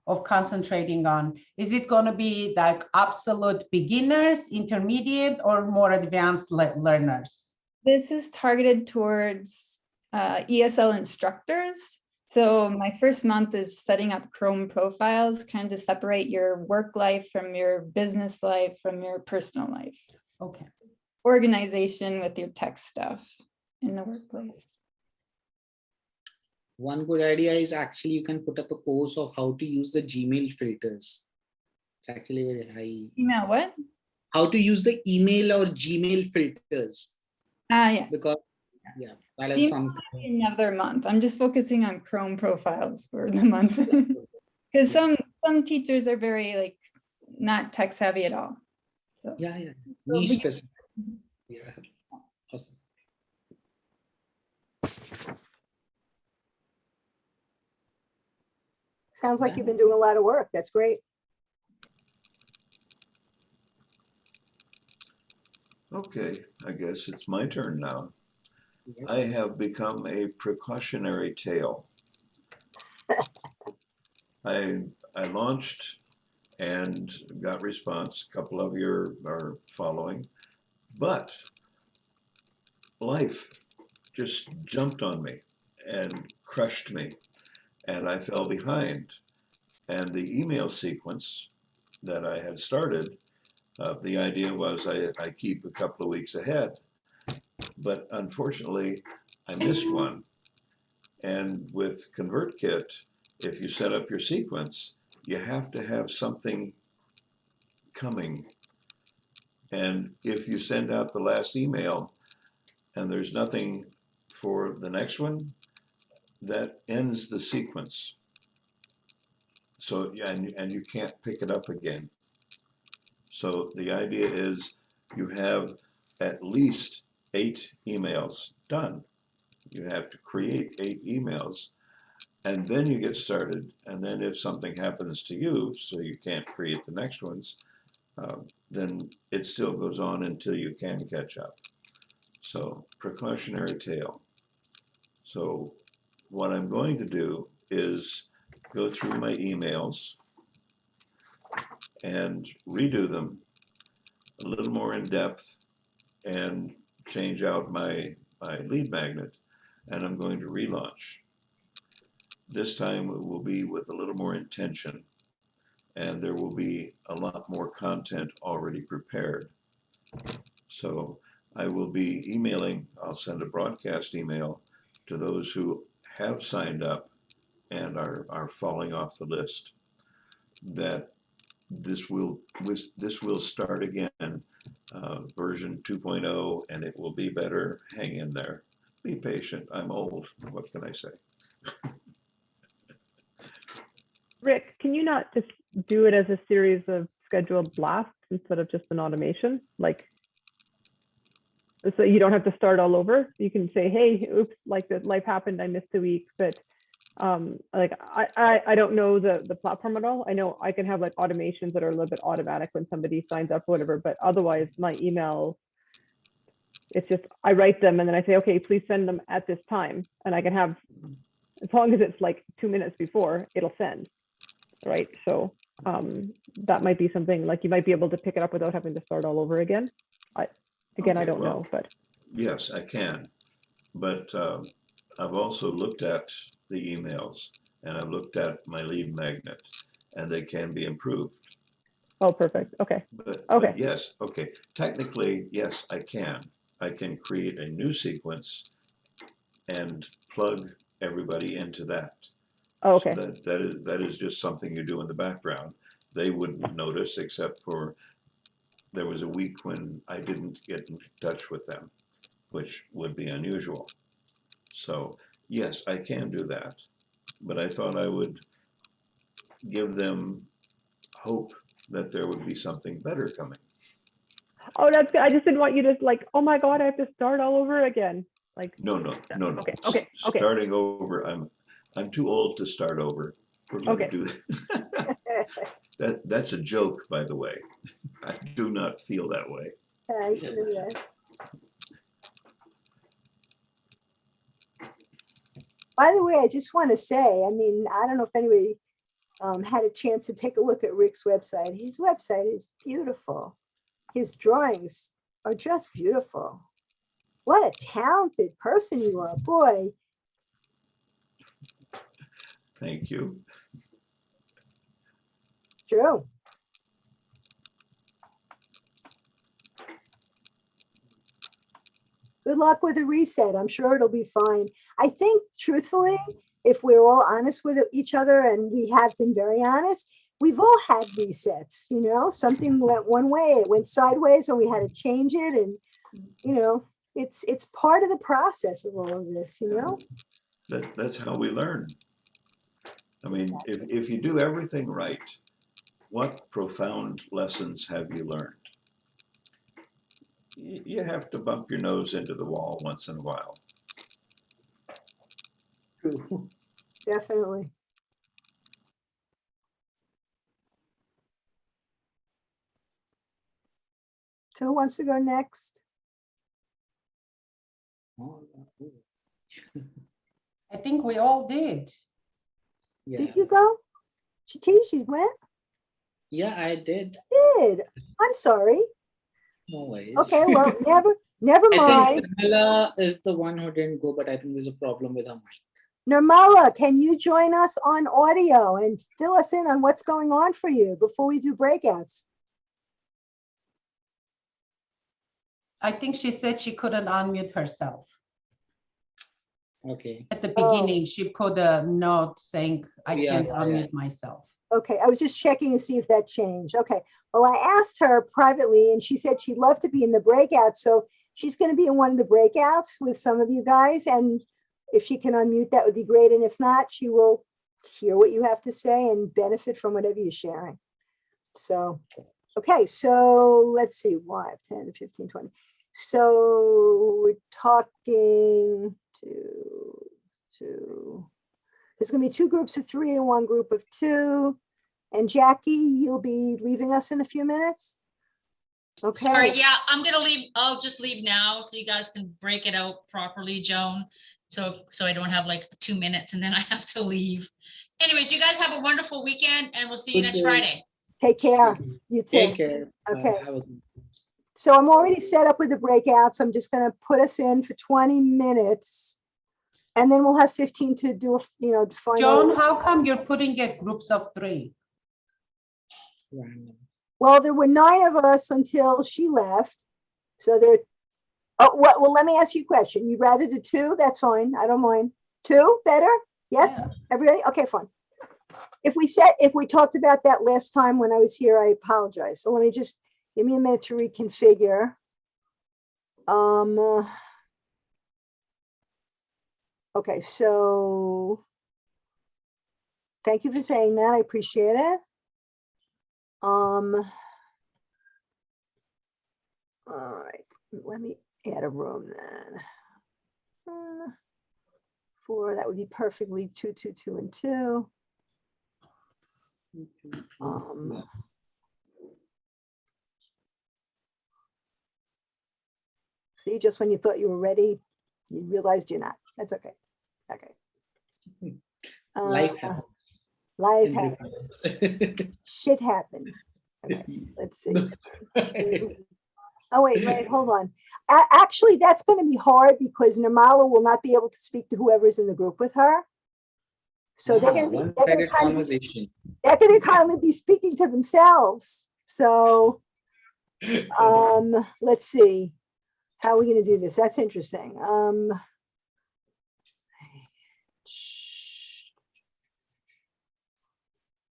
of concentrating on, is it going to be like absolute beginners, intermediate, or more advanced learners? This is targeted towards ESL instructors. So my first month is setting up Chrome profiles, kind of to separate your work life from your business life, from your personal life. Okay. Organization with your tech stuff in the workplace. One good idea is actually you can put up a course of how to use the Gmail filters. It's actually very high. Email what? How to use the email or Gmail filters. Yes. Because yeah, that is something. Another month. I'm just focusing on Chrome profiles for the month. Because some teachers are very not tech savvy at all. So Yeah, yeah. So Niche we- specific. Yeah. Awesome. Sounds like you've been doing a lot of work. That's great. Okay, I guess it's my turn now. Yes. I have become a precautionary tale. I launched and got response. A couple of you are following, but life just jumped on me and crushed me, and I fell behind. And the email sequence that I had started, the idea was I keep a couple of weeks ahead, but unfortunately, I missed one. And with ConvertKit, if you set up your sequence, you have to have something coming. And if you send out the last email and there's nothing for the next one, that ends the sequence. So, and you can't pick it up again. So the idea is you have at least 8 emails done. You have to create 8 emails, and then you get started. And then if something happens to you, so you can't create the next ones, then it still goes on until you can catch up. So precautionary tale. So what I'm going to do is go through my emails and redo them a little more in depth and change out my lead magnet, and I'm going to relaunch. This time it will be with a little more intention, and there will be a lot more content already prepared. So I will be emailing, I'll send a broadcast email to those who have signed up and are falling off the list, that this will start again, version 2.0, and it will be better. Hang in there. Be patient. I'm old. What can I say? Rick, can you not just do it as a series of scheduled blasts instead of just an automation? Like, so you don't have to start all over. You can say, hey, oops, like that life happened, I missed a week, but like I don't know the platform at all. I know I can have like automations that are a little bit automatic when somebody signs up or whatever, but otherwise my email, it's just I write them and then I say, okay, please send them at this time, and I can have, as long as it's like 2 minutes before, it'll send, right? So that might be something like you might be able to pick it up without having to start all over again. I Okay, don't well, know, but yes, I can. But I've also looked at the emails, and I've looked at my lead magnet, and they can be improved. oh, perfect. Okay. But Okay. yes, okay. Technically, yes, I can. I can create a new sequence and plug everybody into that. Oh, So okay. that is just something you do in the background. They wouldn't notice, except for there was a week when I didn't get in touch with them, which would be unusual. So yes, I can do that, but I thought I would give them hope that there would be something better coming. Oh, that's good. I just didn't want you to like, oh my God, I have to start all over again. Like, No. Okay, okay. Starting over, I'm too old to start over. We're going to Okay. do that. That's a joke, by the way. I do not feel that way. I can do that. By the way, I just want to say, I mean, I don't know if anybody had a chance to take a look at Rick's website. His website is beautiful. His drawings are just beautiful. What a talented person you are, boy. Thank you. It's true. Good luck with the reset. I'm sure it'll be fine. I think truthfully, if we're all honest with each other, and we have been very honest, we've all had resets, you know, something went one way, it went sideways and we had to change it. And, you know, it's part of the process of all of this, you know? That's how we learn. I mean, if you do everything right, what profound lessons have you learned? you have to bump your nose into the wall once in a while. True. Definitely. So who wants to go next? I think we all did. Yeah, Did you go? Satish, you went? yeah, I did. Did. I'm sorry. No worries. Okay, well, never I mind. think Pamela is the one who didn't go, but I think there's a problem with her mic. Nirmala, can you join us on audio and fill us in on what's going on for you before we do breakouts? I think she said she couldn't unmute herself. Okay. At the Oh. beginning, she put a note saying, I Yeah, can't yeah. unmute myself. Okay, I was just checking to see if that changed. Okay, well, I asked her privately and she said she'd love to be in the breakout. So she's going to be in one of the breakouts with some of you guys. And if she can unmute, that would be great. And if not, she will hear what you have to say and benefit from whatever you're sharing. So, okay, so let's see, 5, 10, 15, 20. So we're talking to there's going to be 2 groups of 3 and 1 group of 2. And Jackie, you'll be leaving us in a few minutes? Okay. Sorry, yeah, I'm gonna leave. I'll just leave now so you guys can break it out properly, Joan. So I don't have like 2 minutes and then I have to leave. Anyways, you guys have a wonderful weekend and we'll see you next Okay. Friday. Take care. You too. Take care. Okay. Have a good So I'm already set up with the breakouts. I'm just going to put us in for 20 minutes. And then we'll have 15 to do, to find Joan, out. how come you're putting it groups of 3? random. Well, there were 9 of us until she left. So there, oh, well, let me ask you a question. You'd rather do 2? That's fine. I don't mind. 2 better? Yes? Yeah. Everybody? Okay, fine. If we talked about that last time when I was here, I apologize. So let me just, give me a minute to reconfigure. Okay, so thank you for saying that. I appreciate it. All right, let me add a room then. 4, that would be perfectly 2, 2, 2, and 2. See, just when you thought you were ready, you realized you're not. That's okay. Okay. Life happens. Life in happens. reverse. Shit happens. Okay, let's see. Oh, wait, hold on. Actually, that's going to be hard because Nirmala will not be able to speak to whoever's in the group with her. So they're going to one-sided conversation. be speaking to themselves. So let's see. How are we going to do this? That's interesting.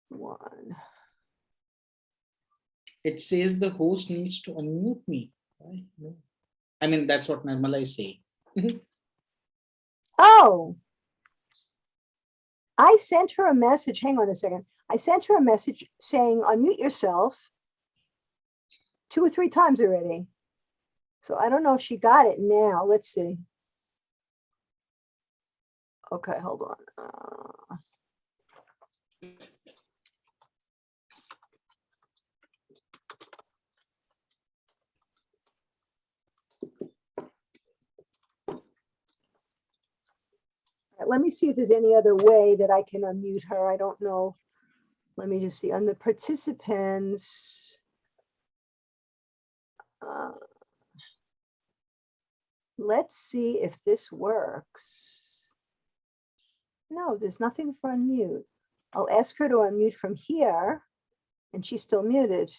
One. It says the host needs to unmute me. Why? No. I mean, that's what Nirmala is saying. Oh, I sent her a message. Hang on a second. I sent her a message saying unmute yourself 2 or 3 times already. So I don't know if she got it now. Let's see. Okay, hold on. Let me see if there's any other way that I can unmute her. I don't know. Let me just see on the participants. Let's see if this works. No, there's nothing for unmute. I'll ask her to unmute from here, and she's still muted.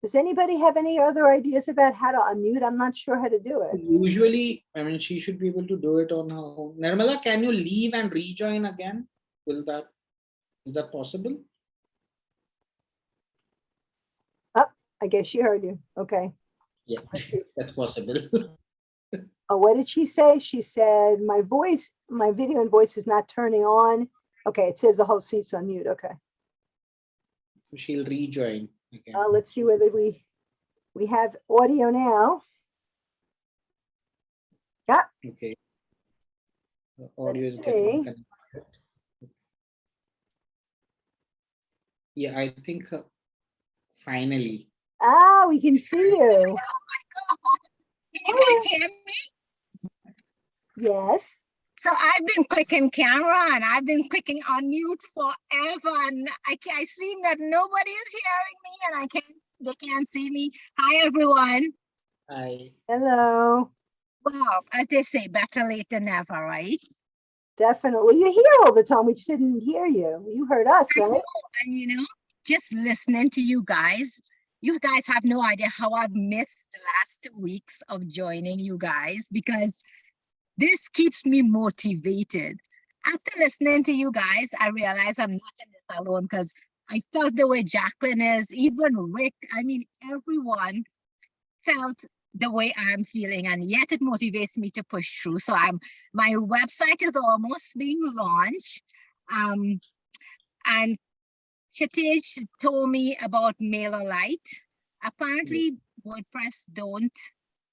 Does anybody have any other ideas about how to unmute? I'm not sure how to do it. Usually, I mean, she should be able to do it on her own. Nirmala, can you leave and rejoin again? Is that possible? Oh, I guess she heard you. Okay. Yeah, Let's see. that's possible. Oh, what did she say? She said, my video and voice is not turning on. Okay, it says the whole seat's on mute. Okay. So she'll rejoin again. Let's see whether We have audio now. Okay. The audio is Let's getting see. connected. Yeah, I think finally. Ah, we can see you. Can you guys hear me? Yes. So I've been clicking camera and I've been clicking unmute forever, and I seem that nobody is hearing me, and they can't see me. Hi everyone. Hello. Well, as they say, better late than never, right? Definitely. You're here all the time. We just didn't hear you. You heard us, I right? know, and just listening to you guys have no idea how I've missed the last 2 weeks of joining you guys, because this keeps me motivated. After listening to you guys, I realize I'm not in this alone, because I felt the way Jacqueline is, even Rick, I mean, everyone felt the way I'm feeling, and yet it motivates me to push through. So my website is almost being launched. And Shatij told me about MailerLite. Apparently, WordPress don't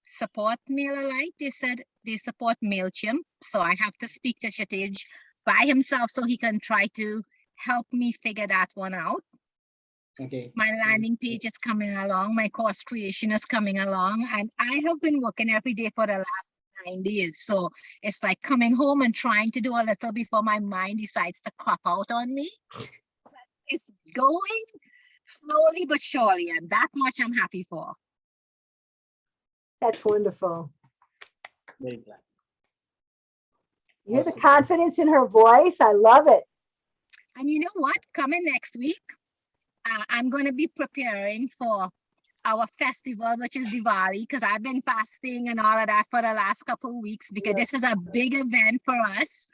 support MailerLite. They said they support MailChimp. So I have to speak to Shatij by himself so he can try to help me figure that one out. Okay. My landing page is coming along. My course creation is coming along. And I have been working every day for the last 9 days. So it's like coming home and trying to do a little before my mind decides to crop out on me. It's going slowly but surely, and that much I'm happy for. That's wonderful. Very glad. You hear the Awesome. confidence in her voice. I love it. And you know what? Coming next week, I'm going to be preparing for our festival, which is Diwali, because I've been fasting and all of that for the last couple of weeks, because this is a big event for us.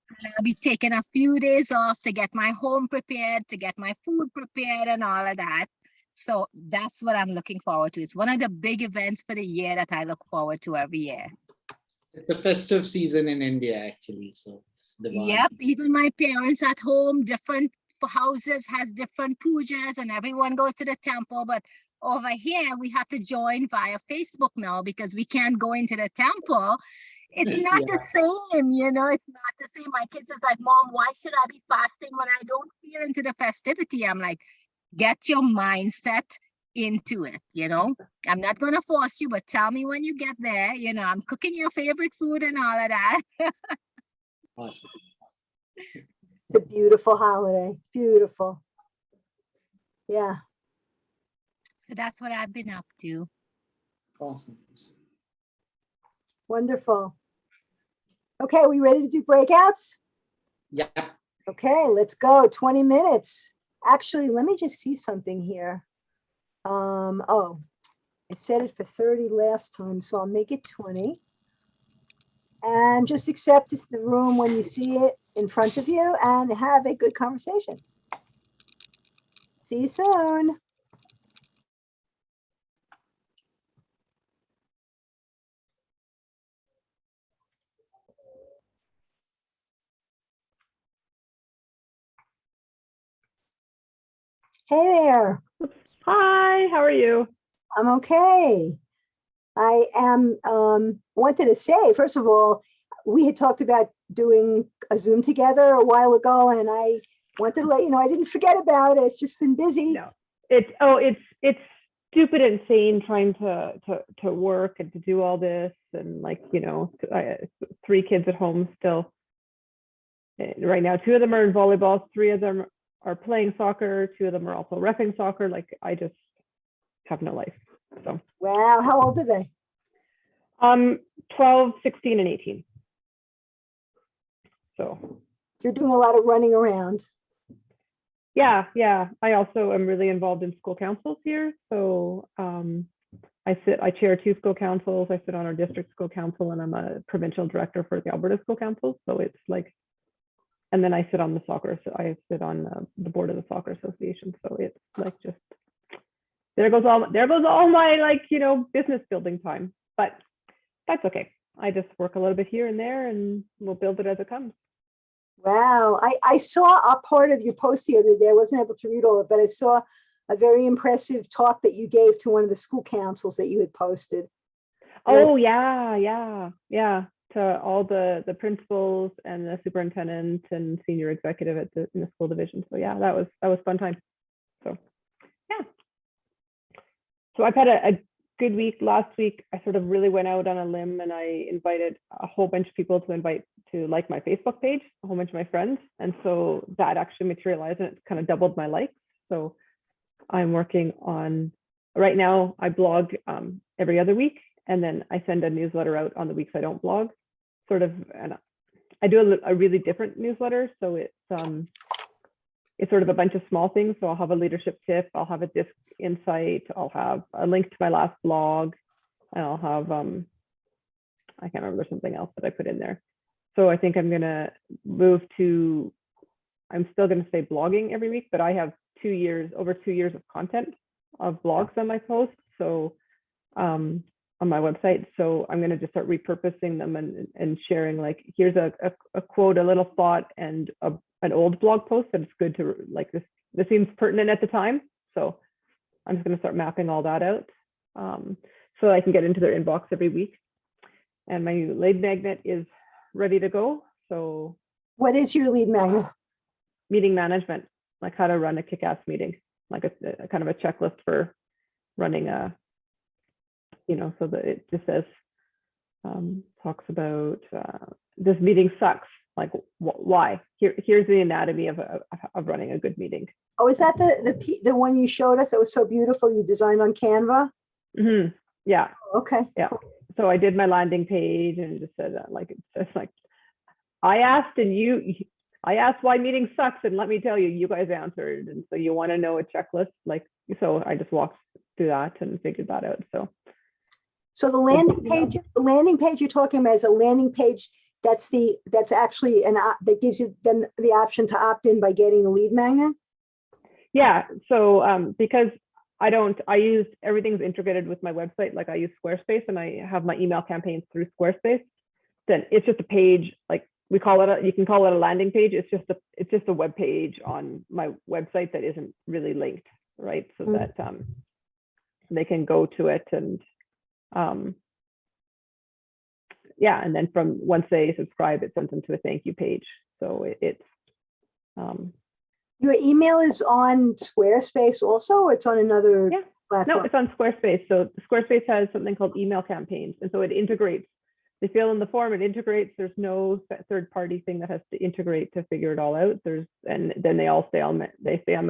And I'll be taking a few days off to get my home prepared, to get my food prepared and all of that. So that's what I'm looking forward to. It's one of the big events for the year that I look forward to every year. It's a festive season in India, actually. So it's Diwali. Yep, even my parents at home, different houses has different pujas and everyone goes to the temple. But over here, we have to join via Facebook now because we can't go into the temple. It's not the same, it's not the same. My kids is like, Mom, why should I be fasting when I don't feel into the festivity? I'm like, get your mindset into it, I'm not going to force you, but tell me when you get there, I'm cooking your favorite food and all of that. Awesome. It's a beautiful holiday. Beautiful. Yeah. So that's what I've been up to. Awesome. Wonderful. Okay, are we ready to do breakouts? Yeah. Okay, let's go. 20 minutes. Actually, let me just see something here. Oh, I set it for 30 last time, so I'll make it 20. And just accept the room when you see it in front of you and have a good conversation. See you soon. Hey there. Hi, how are you? I'm okay. I am wanted to say, first of all, we had talked about doing a Zoom together a while ago, and I wanted to let you know I didn't forget about it. It's just been busy. No, it's stupid insane trying to work and to do all this, and I 3 kids at home still. Right now, 2 of them are in volleyball, 3 of them are playing soccer, 2 of them are also reffing soccer. Like, I just have no life. So Wow, how old are they? 12, 16, and 18. So You're doing a lot of running around. yeah. I also am really involved in school councils here. So I chair 2 school councils. I sit on our district school council, and I'm a provincial director for the Alberta School Council. So it's like, and then I sit on I sit on the board of the soccer association. So it's like, just there goes all my business building time. But that's okay. I just work a little bit here and there, and we'll build it as it comes. Wow. I saw a part of your post the other day. I wasn't able to read all of it, but I saw a very impressive talk that you gave to one of the school councils that you had posted. Oh, yeah. To all the principals and the superintendent and senior executive in the school division. So yeah, that was fun time. So yeah. So I've had a good week. Last week, I sort of really went out on a limb and I invited a whole bunch of people to like my Facebook page, a whole bunch of my friends. And so that actually materialized and it kind of doubled my likes. So I'm working on, right now I blog every other week, and then I send a newsletter out on the weeks I don't blog, sort of, and I do a really different newsletter. So it's sort of a bunch of small things. So I'll have a leadership tip, I'll have a disc insight, I'll have a link to my last blog, and I'll have, I can't remember, something else that I put in there. So I think I'm gonna move to, I'm still gonna stay blogging every week, but I have over 2 years of content of blogs on my posts. So on my website. So I'm gonna just start repurposing them and sharing, like, here's a quote, a little thought, and an old blog post that it's good to, like, this seems pertinent at the time. So I'm just gonna start mapping all that out so I can get into their inbox every week. And my lead magnet is ready to go. So What is your lead magnet? meeting management, like how to run a kick-ass meeting, like a kind of a checklist for running a, so that it just says, talks about this meeting sucks, like why? Here's the anatomy of running a good meeting. Oh, is that the one you showed us that was so beautiful you designed on Canva? Mm-hmm. Yeah. Okay. Yeah. Cool. So I did my landing page and just said that, like, it's like, I asked why meeting sucks, and let me tell you, you guys answered. And so you want to know a checklist, like, so I just walked through that and figured that out. So the landing page you're talking about is a landing page that's actually that gives you them the option to opt in by getting the lead magnet. Yeah. So because I use, everything's integrated with my website. Like I use Squarespace and I have my email campaigns through Squarespace. Then it's just a page, like you can call it a landing page. It's just a web page on my website that isn't really linked, right? So that they can go to it and yeah, and then once they subscribe, it sends them to a thank you page. So it's your email is on Squarespace also, or it's on another platform? No, it's on Squarespace. So Squarespace has something called email campaigns, and so it integrates. They fill in the form, it integrates. There's no third-party thing that has to integrate to figure it all out. And then they all stay on my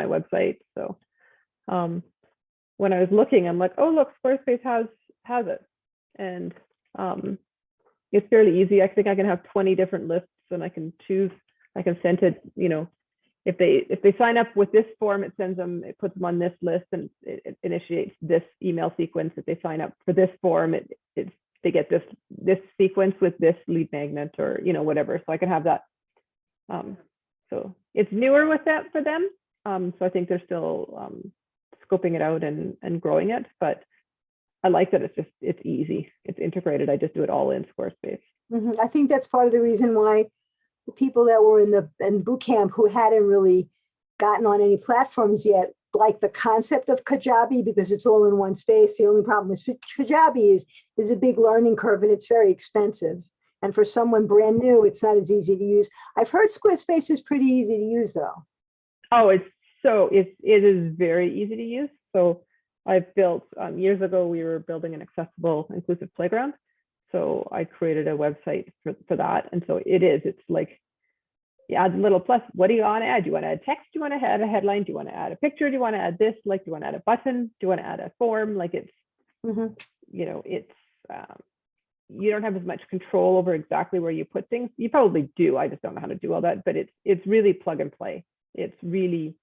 website. So when I was looking, I'm like, oh look, Squarespace has it, and it's fairly easy. I think I can have 20 different lists, and I can choose. I can send it. If they sign up with this form, it puts them on this list, and it initiates this email sequence. If they sign up for this form, they get this sequence with this lead magnet, or whatever. So I can have that. So it's newer with that for them. So I think they're still scoping it out and growing it, but I like that it's easy. It's integrated. I just do it all in Squarespace. I think that's part of the reason why the people that were in boot camp who hadn't really gotten on any platforms yet like the concept of Kajabi, because it's all in one space. The only problem with Kajabi is a big learning curve, and it's very expensive. And for someone brand new, it's not as easy to use. I've heard Squarespace is pretty easy to use though. Oh, it is very easy to use. So I've built, years ago, we were building an accessible, inclusive playground. So I created a website for that. And so it's like, you add a little plus, what do you want to add? Do you want to add text? Do you want to add a headline? Do you want to add a picture? Do you want to add this? Like, do you want to add a button? Do you want to add a form? Like it's, you don't have as much control over exactly where you put things. You probably do. I just don't know how to do all that, but it's really plug and play. It's really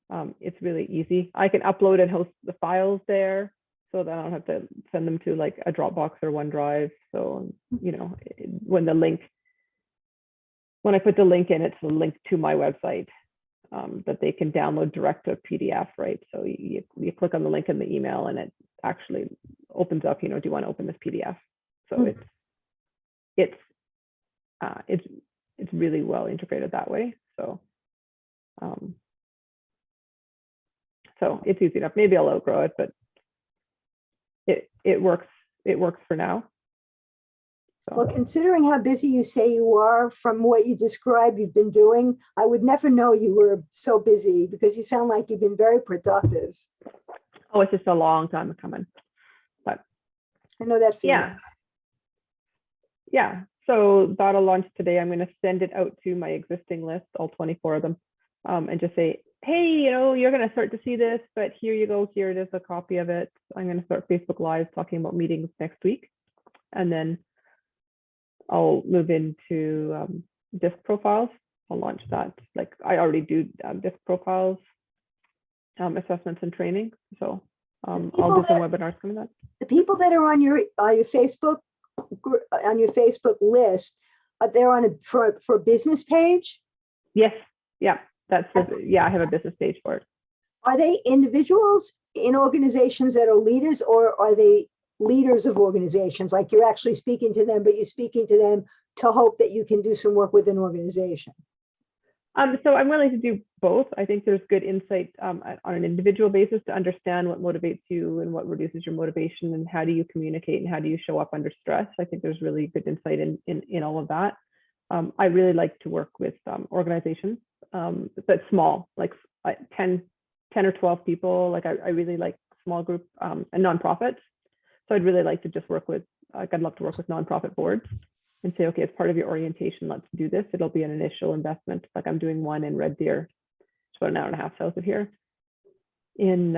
easy. I can upload and host the files there, so that I don't have to send them to like a Dropbox or OneDrive. So, when I put the link in, it's a link to my website that they can download direct to a PDF, right? So you click on the link in the email and it actually opens up, do you want to open this PDF? So it's really well integrated that way. So So it's easy enough. Maybe I'll outgrow it, but it works for now. Well, considering how busy you say you are, from what you described you've been doing, I would never know you were so busy, because you sound like you've been very productive. Oh, it's just a long time coming. But I know that feeling. Yeah. So that'll launch today. I'm going to send it out to my existing list, all 24 of them, and just say, hey, you're going to start to see this, but here you go. Here it is, a copy of it. I'm going to start Facebook Live talking about meetings next week. And then I'll move into DISC profiles. I'll launch that. Like I already do DISC profiles, assessments and training. So I'll do some webinars coming up. The people that are on your Facebook list, they're on for a business page? Yes. Yeah. I have a business page for it. Are they individuals in organizations that are leaders, or are they leaders of organizations? Like you're actually speaking to them, but you're speaking to them to hope that you can do some work with an organization? So I'm willing to do both. I think there's good insight on an individual basis to understand what motivates you and what reduces your motivation, and how do you communicate and how do you show up under stress. I think there's really good insight in all of that. I really like to work with organizations, but small, like 10 or 12 people. Like I really like small group and nonprofits. So I'd really like to just work with, I'd love to work with nonprofit boards and say, okay, as part of your orientation, let's do this. It'll be an initial investment. Like I'm doing one in Red Deer, it's about an hour and a half south of here, in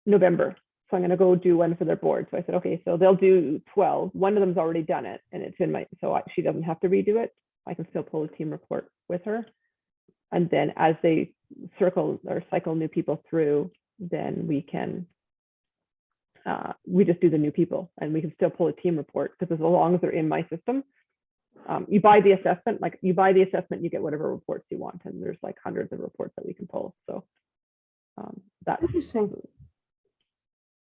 November. So I'm going to go do one for their board. So I said, okay, so they'll do 12. One of them's already done it, and it's in my, she doesn't have to redo it. I can still pull a team report with her. And then as they cycle new people through, then we can, we just do the new people, and we can still pull a team report, because as long as they're in my system, you buy the assessment, you get whatever reports you want. And there's like hundreds of reports that we can pull. So that's interesting.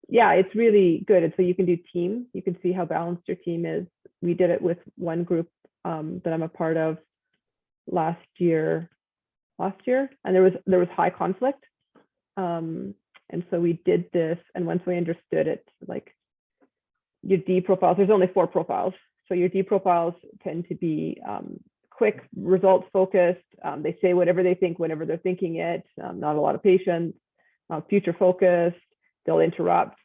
Yeah, it's really good. And so you can do team, you can see how balanced your team is. We did it with one group that I'm a part of last year, and there was high conflict. And so we did this, and once we understood it, like your D profiles, there's only 4 profiles. So your D profiles tend to be quick, results focused. They say whatever they think whenever they're thinking it, not a lot of patience, future focused, they'll interrupt.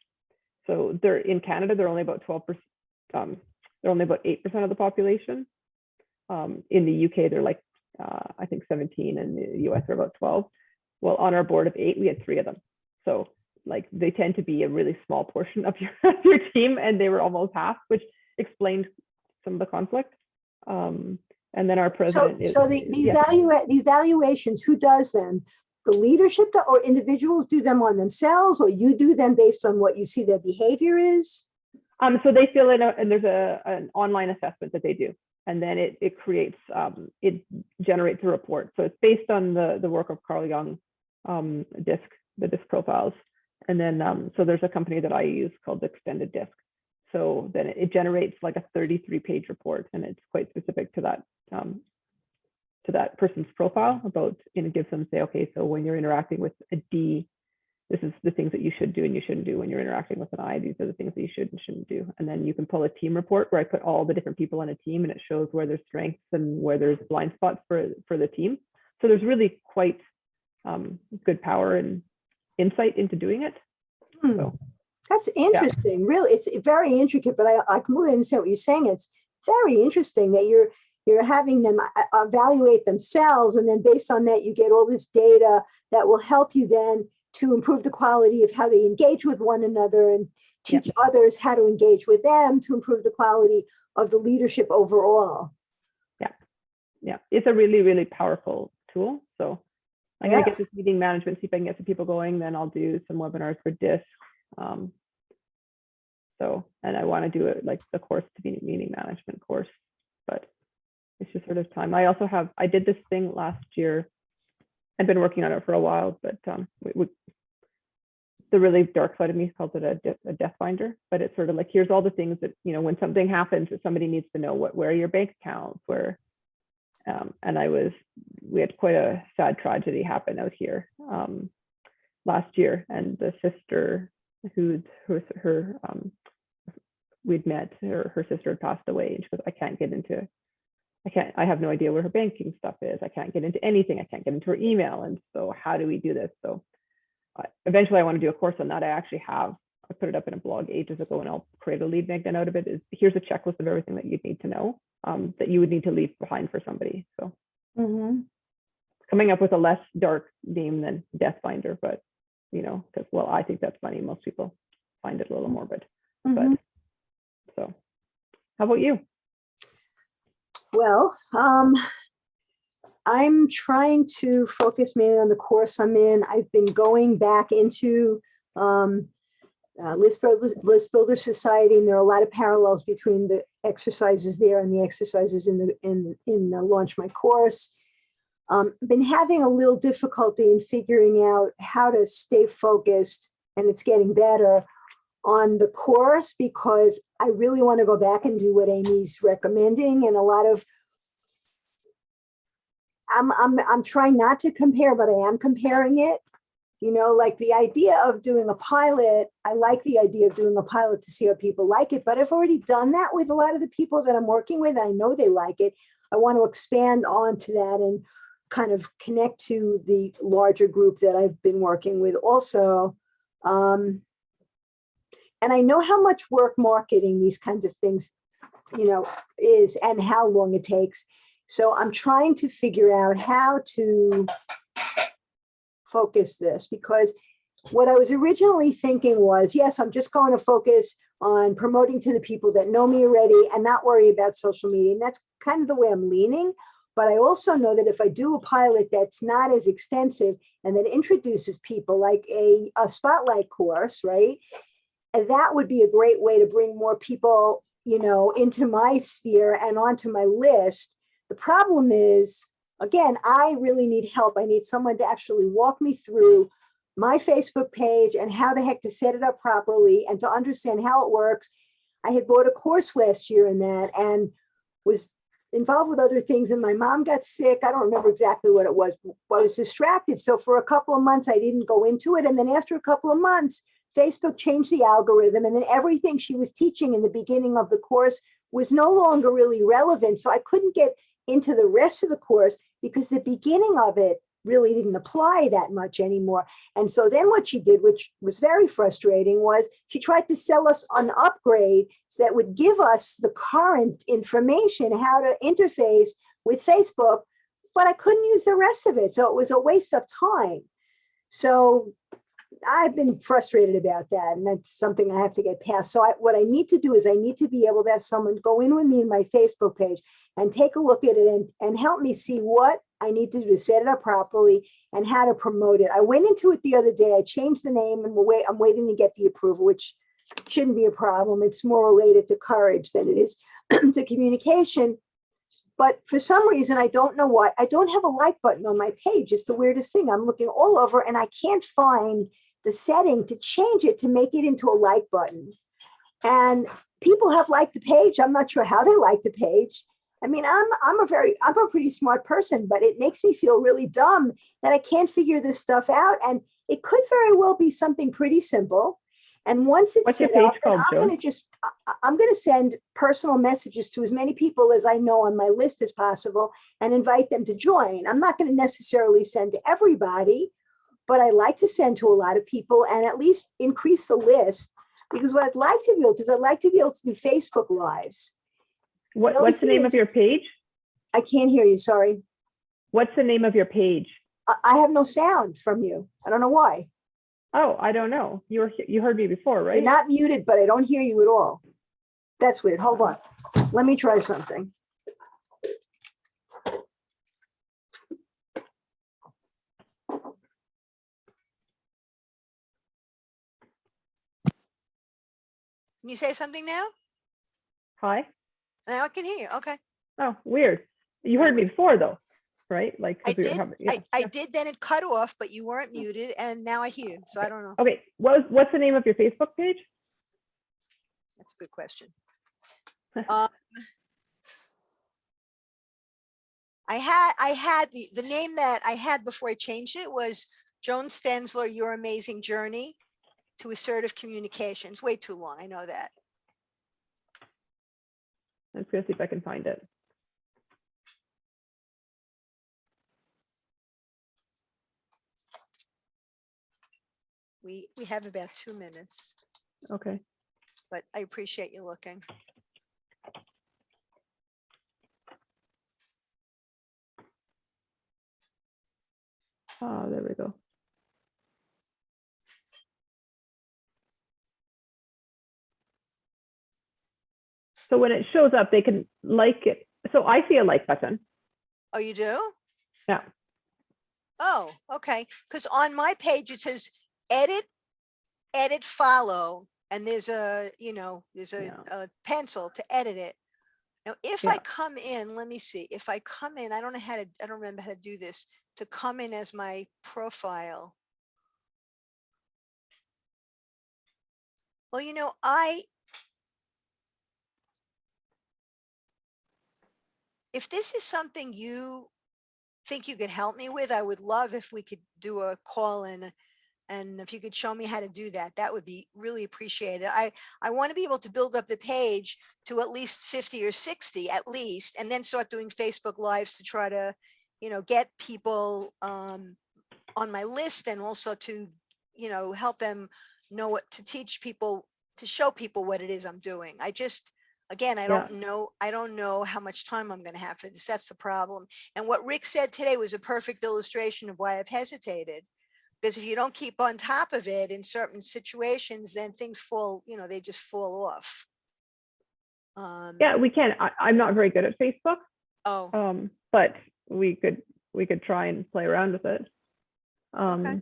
So they're in Canada, they're only about 12%, they're only about 8% of the population. In the UK, they're like, I think 17, and the US are about 12. Well, on our board of 8, we had 3 of them. So like they tend to be a really small portion of your team, and they were almost half, which explained some of the conflict. And then our president. So the evaluations, who does them? The leadership, or individuals do them on themselves, or you do them based on what you see their behavior is? So they fill in, and there's an online assessment that they do, and then it creates, it generates a report. So it's based on the work of Carl Jung, the DISC profiles. And then, so there's a company that I use called Extended DISC. So then it generates like a 33-page report, and it's quite specific to that person's profile about, and it gives them, say, okay, so when you're interacting with a D, this is the things that you should do and you shouldn't do. When you're interacting with an I, these are the things that you should and shouldn't do. And then you can pull a team report where I put all the different people on a team, and it shows where there's strengths and where there's blind spots for the team. So there's really quite good power and insight into doing it. So that's interesting. Yeah. Really, it's very intricate, but I completely understand what you're saying. It's very interesting that you're having them evaluate themselves, and then based on that, you get all this data that will help you then to improve the quality of how they engage with one another, and teach others how to engage with them to improve the quality of the leadership overall. Yeah, it's a really, really powerful tool. So I'm going to get this meeting management, see if I can get some people going, then I'll do some webinars for DISC. And I want to do it like the course to be meeting management course, but it's just sort of time. I did this thing last year. I've been working on it for a while, but the really dark side of me calls it a death finder, but it's sort of like, here's all the things that, when something happens, that somebody needs to know where are your bank accounts, where, and I was we had quite a sad tragedy happen out here last year, and the sister who's her we'd met, her sister had passed away, and she goes, I have no idea where her banking stuff is. I can't get into anything. I can't get into her email. And so how do we do this? So eventually I want to do a course on that. I put it up in a blog ages ago, and I'll create a lead magnet out of it. Here's a checklist of everything that you'd need to know that you would need to leave behind for somebody. So coming up with a less dark name than Deathfinder, but because, well, I think that's funny. Most people find it a little morbid, but so how about you? Well, I'm trying to focus mainly on the course I'm in. I've been going back into List Builder Society, and there are a lot of parallels between the exercises there and the exercises in Launch My Course. Been having a little difficulty in figuring out how to stay focused, and it's getting better on the course because I really want to go back and do what Amy's recommending, and a lot of I'm trying not to compare, but I am comparing it. Like the idea of doing a pilot, I like the idea of doing a pilot to see how people like it, but I've already done that with a lot of the people that I'm working with. I know they like it. I want to expand onto that and kind of connect to the larger group that I've been working with also. And I know how much work marketing these kinds of things, is and how long it takes. So I'm trying to figure out how to focus this, because what I was originally thinking was, yes, I'm just going to focus on promoting to the people that know me already and not worry about social media. And that's kind of the way I'm leaning. But I also know that if I do a pilot that's not as extensive and that introduces people like a spotlight course, right? And that would be a great way to bring more people, into my sphere and onto my list. The problem is, again, I really need help. I need someone to actually walk me through my Facebook page and how the heck to set it up properly and to understand how it works. I had bought a course last year in that and was involved with other things, and my mom got sick. I don't remember exactly what it was, but I was distracted. So for a couple of months, I didn't go into it. And then after a couple of months, Facebook changed the algorithm, and then everything she was teaching in the beginning of the course was no longer really relevant. So I couldn't get into the rest of the course because the beginning of it really didn't apply that much anymore. And so then what she did, which was very frustrating, was she tried to sell us an upgrade that would give us the current information, how to interface with Facebook, but I couldn't use the rest of it. So it was a waste of time. So I've been frustrated about that, and that's something I have to get past. So what I need to do is I need to be able to have someone go in with me in my Facebook page and take a look at it and help me see what I need to do to set it up properly and how to promote it. I went into it the other day. I changed the name, and I'm waiting to get the approval, which shouldn't be a problem. It's more related to courage than it is to communication. But for some reason, I don't know why, I don't have a like button on my page. It's the weirdest thing. I'm looking all over and I can't find the setting to change it to make it into a like button. And people have liked the page. I'm not sure how they like the page. I mean, I'm a pretty smart person, but it makes me feel really dumb that I can't figure this stuff out. And it could very well be something pretty simple. And once it's set up, I'm going to send personal messages to as many people as I know on my list as possible and invite them to join. I'm not going to necessarily send to everybody, but I like to send to a lot of people and at least increase the list, because what I'd like to be able to do is I'd like to be able to do Facebook Lives. What's the name of your page? I can't hear you, sorry. What's the name of your page? I have no sound from you. I don't know why. Oh, I don't know. You heard me before, right? You're not muted, but I don't hear you at all. That's weird. Hold on. Let me try something. Can you say something now? Hi. Now I can hear you. Okay. Oh, weird. You heard me before though, right? Like I did. I did. Then it cut off, but you weren't muted, and now I hear you. So I don't know. Okay. What's the name of your Facebook page? That's a good question. I had the name that I had before I changed it was Joan Stensler, Your Amazing Journey to Assertive Communications. Way too long. I know that. I'm just gonna see if I can find it. We have about 2 minutes, Okay. but I appreciate you looking. There we go. So when it shows up, they can like it. So I see a like button. Oh, you do? Yeah. Oh, okay. Because on my page, it says edit, follow, and there's a, there's Yeah. a pencil to edit it. Now, if I Yeah. come in, let me see, if I come in, I don't remember how to do this, to come in as my profile. Well, if this is something you think you could help me with, I would love if we could do a call in, and if you could show me how to do that, that would be really appreciated. I want to be able to build up the page to at least 50 or 60 at least, and then start doing Facebook Lives to try to, get people on my list, and also to, help them know what to teach people, to show people what it is I'm doing. Again, I don't know how much time I'm going to have for this. That's the problem. And what Rick said today was a perfect illustration of why I've hesitated. Because if you don't keep on top of it in certain situations, then things fall, they just fall off. Yeah, we can. I'm not very good at Facebook. Oh, But we could try and play around with it. okay.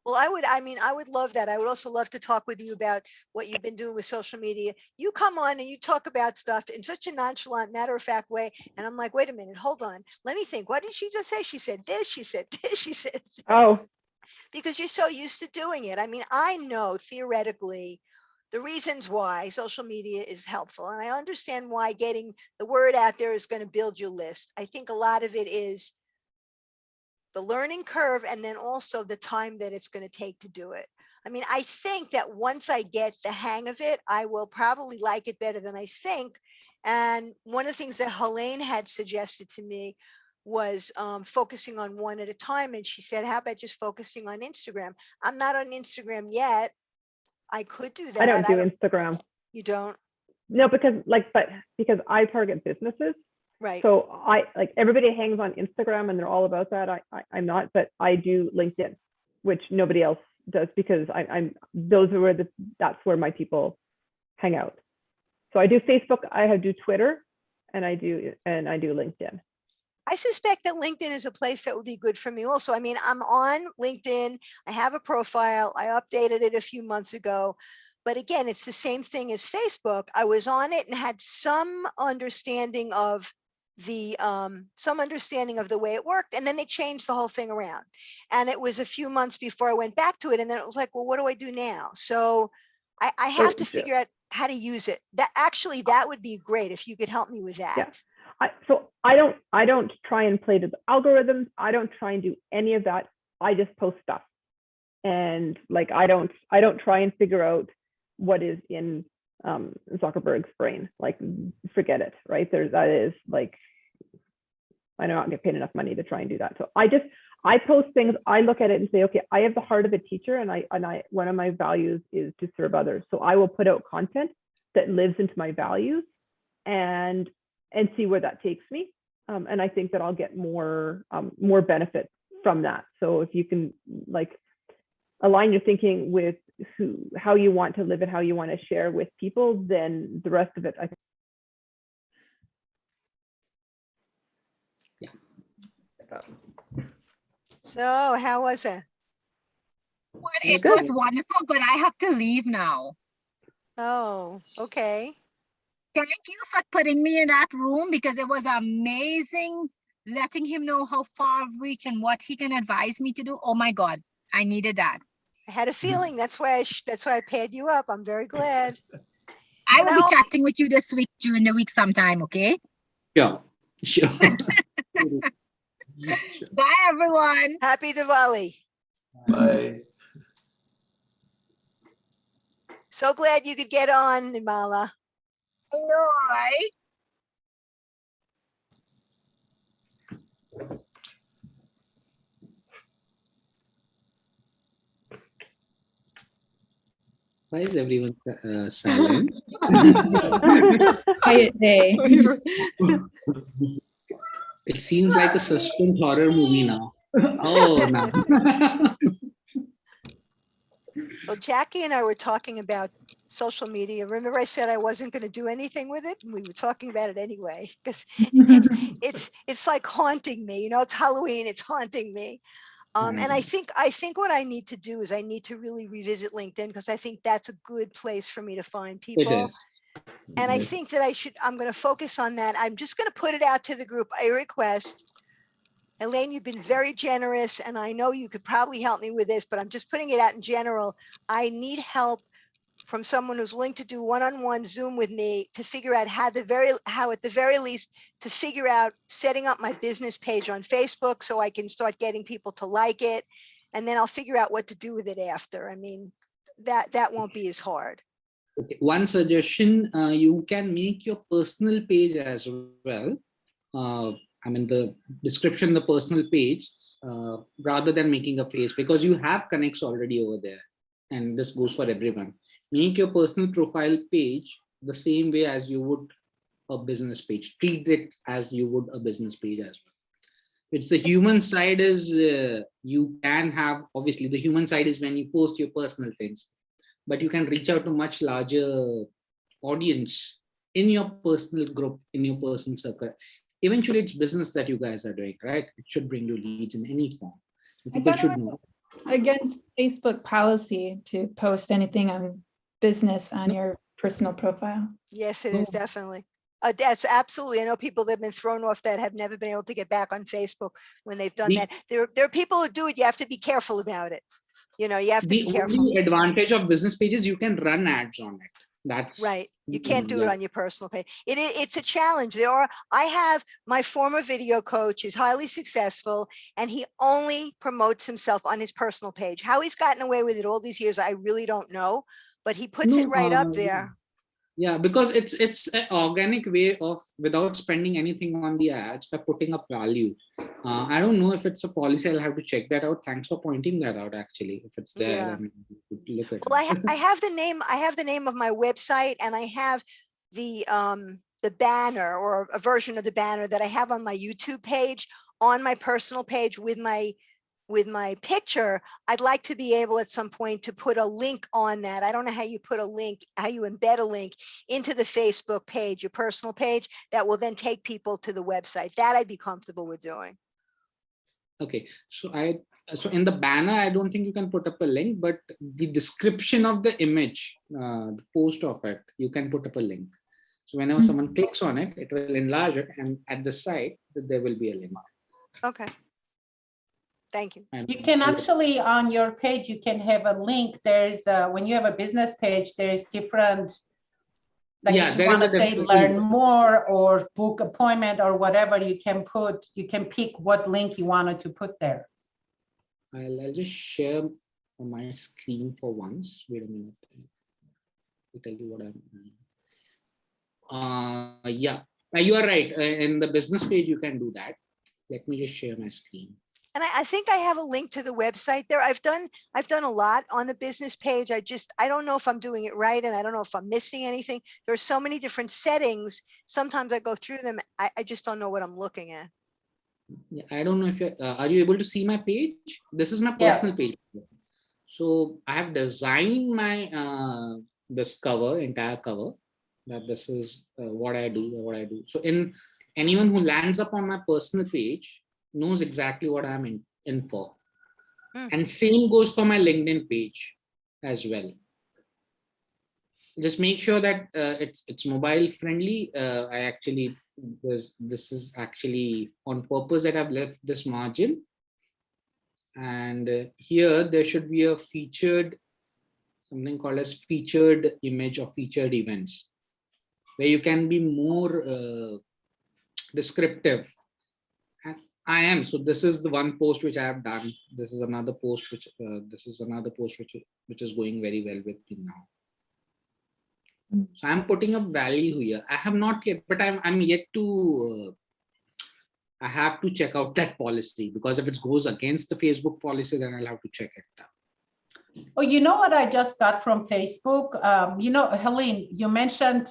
Well, I would love that. I would also love to talk with you about what you've been doing with social media. You come on and you talk about stuff in such a nonchalant, matter-of-fact way. And I'm like, wait a minute, hold on. Let me think. What did she just say? She said this, she said this, she said this. Oh. Because you're so used to doing it. I mean, I know theoretically the reasons why social media is helpful. And I understand why getting the word out there is going to build your list. I think a lot of it is the learning curve, and then also the time that it's going to take to do it. I mean, I think that once I get the hang of it, I will probably like it better than I think. And one of the things that Helene had suggested to me was focusing on one at a time. And she said, how about just focusing on Instagram? I'm not on Instagram yet. I could do that. I don't do Instagram. You don't? No, because because I target businesses. Right. So everybody hangs on Instagram and they're all about that. I'm not, but I do LinkedIn, which nobody else does, because that's where my people hang out. So I do Facebook, I do Twitter, and I do LinkedIn. I suspect that LinkedIn is a place that would be good for me also. I mean, I'm on LinkedIn. I have a profile. I updated it a few months ago. But again, it's the same thing as Facebook. I was on it and had some understanding of the way it worked, and then they changed the whole thing around, and it was a few months before I went back to it, and then it was like, well, what do I do now? So I have to figure out how to use it. That would be great if you could help me with that. Yeah. So I don't try and play the algorithms. I don't try and do any of that. I just post stuff, and I don't try and figure out what is in Zuckerberg's brain. Forget it, right? That is I do not get paid enough money to try and do that. So I post things. I look at it and say, okay, I have the heart of a teacher, and I one of my values is to serve others. So I will put out content that lives into my values, and see where that takes me. And I think that I'll get more benefit from that. So if you can align your thinking with how you want to live it, how you want to share with people, then the rest of it, I think. So how was it? Well, it was wonderful, but I have to leave now. Oh, okay. Thank you for putting me in that room, because it was amazing letting him know how far I've reached and what he can advise me to do. Oh my God, I needed that. I had a feeling. That's why I paired you up. I'm very glad. I will be chatting with you this week during the week sometime, okay? Yeah. Sure. Bye, everyone. Happy Diwali. Bye. So glad you could get on, Nimala. I know, right? Why is everyone silent? Quiet day. It seems like a suspense horror movie now. Oh, no. Well, Jackie and I were talking about social media. Remember I said I wasn't going to do anything with it? And we were talking about it anyway, because it's like haunting me. You know, it's Halloween, it's haunting me. And I think what I need to do is I need to really revisit LinkedIn, because I think that's a good place for me to find It people. is. And I Yes. think that I'm going to focus on that. I'm just going to put it out to the group. I request, Elaine, you've been very generous, and I know you could probably help me with this, but I'm just putting it out in general. I need help from someone who's willing to do one-on-one Zoom with me to figure out how at the very least to figure out setting up my business page on Facebook so I can start getting people to like it. And then I'll figure out what to do with it after. I mean, that won't be as hard. Okay. One suggestion, you can make your personal page as well. I mean, the description, the personal page, rather than making a page, because you have connects already over there. And this goes for everyone. Make your personal profile page the same way as you would a business page. Treat it as you would a business page as well. It's the human side is you can have, obviously the human side is when you post your personal things, but you can reach out to much larger audience in your personal group, in your personal circle. Eventually it's business that you guys are doing, right? It should bring you leads in any form. I People thought it should was know. against Facebook policy to post anything on business on your personal profile. Yes, it is definitely. That's absolutely. I know people that have been thrown off that have never been able to get back on Facebook when they've done The- that. There are people who do it. You have to be careful about it. You know, you have to The be careful. only advantage of business pages, you can run ads on it. That's Right. You can't do it yeah. on your personal page. It's a challenge. I have my former video coach is highly successful, and he only promotes himself on his personal page. How he's gotten away with it all these years, I really don't know, but he puts it right up there. Yeah, because it's an organic way of, without spending anything on the ads, by putting up value. I don't know if it's a policy. I'll have to check that out. Thanks for pointing that out. Actually, if it's there, Yeah. I mean, look at Well, it. I have the name. I have the name of my website, and I have the banner, or a version of the banner that I have on my YouTube page, on my personal page with my picture. I'd like to be able at some point to put a link on that. I don't know how you put a link, how you embed a link into the Facebook page, your personal page, that will then take people to the website. That I'd be comfortable with doing. Okay, so in the banner, I don't think you can put up a link, but the description of the image, the post of it, you can put up a link. So whenever someone clicks on it, it will enlarge it, and at the side there will be a link. Okay. Thank you. And You can actually, on your page, you can have a link. There's when you have a business page, there's different, like Yeah, if there you is want a to say different learn link. more or book appointment or whatever, you can pick what link you wanted to put there. I'll just share my screen for once. Wait a minute. I'll tell you what I'm. Yeah, you are right. In the business page, you can do that. Let me just share my screen. And I think I have a link to the website there. I've done a lot on the business page. I don't know if I'm doing it right, and I don't know if I'm missing anything. There are so many different settings. Sometimes I go through them. I just don't know what I'm looking at. Yeah, I don't know if you're, are you able to see my page? This is my Yes. personal page. So I have designed my this cover, entire cover, that this is what I do. So anyone who lands up on my personal page knows exactly what I'm in for. And same goes for my LinkedIn page as well. Just make sure that it's mobile friendly. I actually this is actually on purpose that I've left this margin. And here there should be a featured, something called as featured image or featured events, where you can be more descriptive. And I am. So this is the one post which I have done. This is another post which which is going very well with me now. So I'm putting up value here. I have not yet, but I'm yet to. I have to check out that policy, because if it goes against the Facebook policy, then I'll have to check it out. Oh, you know what I just got from Facebook? Helene, you mentioned,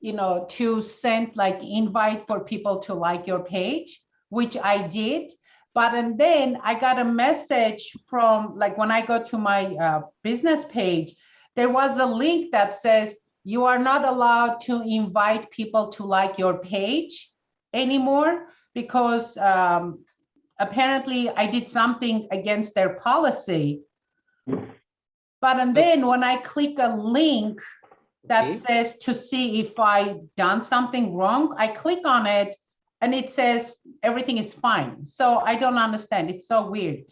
to send like invite for people to like your page, which I did. But and then I got a message from, like, when I go to my business page, there was a link that says you are not allowed to invite people to like your page anymore, because apparently I did something against their policy. But and then when I click a link that Okay. says to see if I done something wrong, I click on it and it says everything is fine. So I don't understand. It's so weird.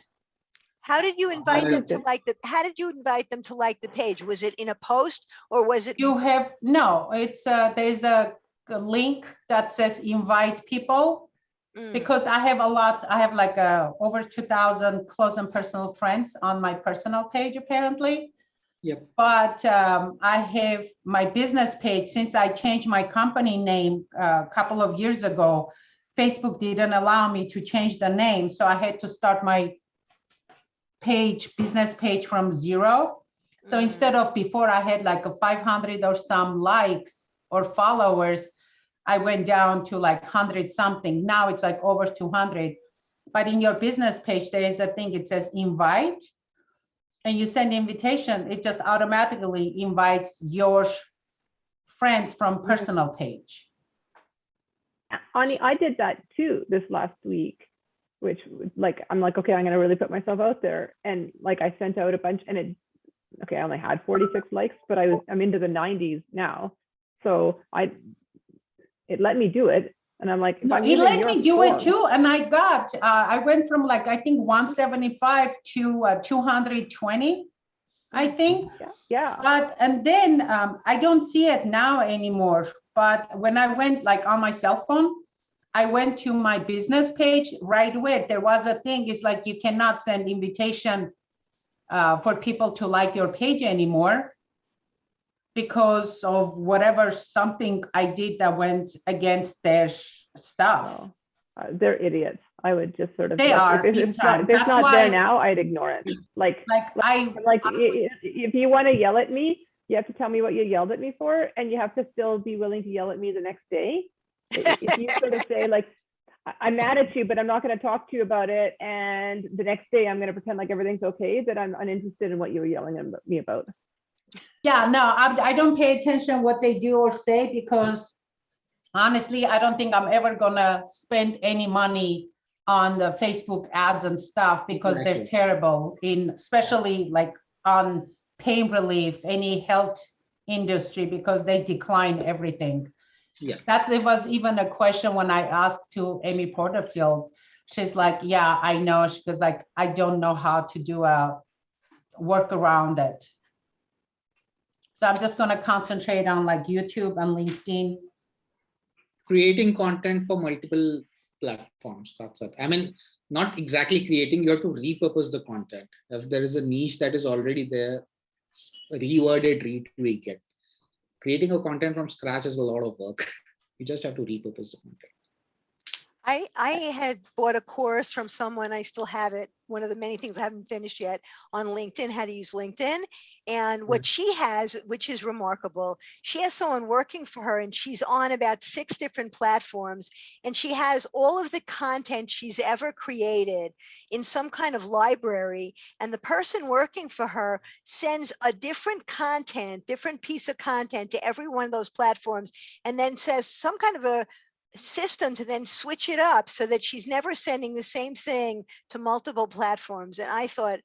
How did you invite them to understood. like the, how did you invite them to like the page? Was it in a post or was it? You have, no, it's there's a link that says invite people, Mm, because I have like over 2,000 close and personal friends on my personal page, apparently. Yep. But I have my business page, since I changed my company name a couple of years ago, Facebook didn't allow me to change the name. So I had to start my business page from zero. So mm. instead of before I had like a 500 or some likes or followers, I went down to like 100 something. Now it's like over 200. But in your business page, there is a thing, it says invite, and you send invitation, it just automatically invites your friends from personal page. Ani, I did that too this last week, which like, I'm like, okay, I'm going to really put myself out there. And like, I sent out a bunch and I only had 46 likes, but I'm into the 90s now. So it let me do it. And I'm like, if I'm He using let your me do it form- too. And I went from like, I think 175 to 220, I think. Yeah. And then I don't see it now anymore. But when I went like on my cell phone, I went to my business page right away. There was a thing, it's like you cannot send invitation for people to like your page anymore, because of whatever something I did that went against their stuff. Oh, they're idiots. I would just sort of, They are, if big it's time. not, if it's That's not why- there now, I'd ignore it. Like if you want to yell at me, you have to tell me what you yelled at me for, and you have to still be willing to yell at me the next day. If you sort of say like, I'm mad at you, but I'm not going to talk to you about it, and the next day I'm going to pretend like everything's okay, that I'm uninterested in what you were yelling at me about. Yeah, no, I don't pay attention what they do or say, because honestly, I don't think I'm ever gonna spend any money on the Facebook ads and stuff, because they're Exactly. terrible, especially like on pain relief, any health industry, because they decline everything. Yeah. It was even a question when I asked to Amy Porterfield. She's like, yeah, I know. She goes like, I don't know how to do a work around it. So I'm just gonna concentrate on like YouTube and LinkedIn. Creating content for multiple platforms, that's it. I mean, not exactly creating, you have to repurpose the content. If there is a niche that is already there, reword it, retweak it. Creating a content from scratch is a lot of work. You just have to repurpose the content. I had bought a course from someone, I still have it, one of the many things I haven't finished yet, on LinkedIn, how to use LinkedIn. And what she has, which is remarkable, she has someone working for her, and she's on about 6 different platforms, and she has all of the content she's ever created in some kind of library, and the person working for her sends a different piece of content to every one of those platforms, and then says some kind of a system to then switch it up so that she's never sending the same thing to multiple platforms. And I thought,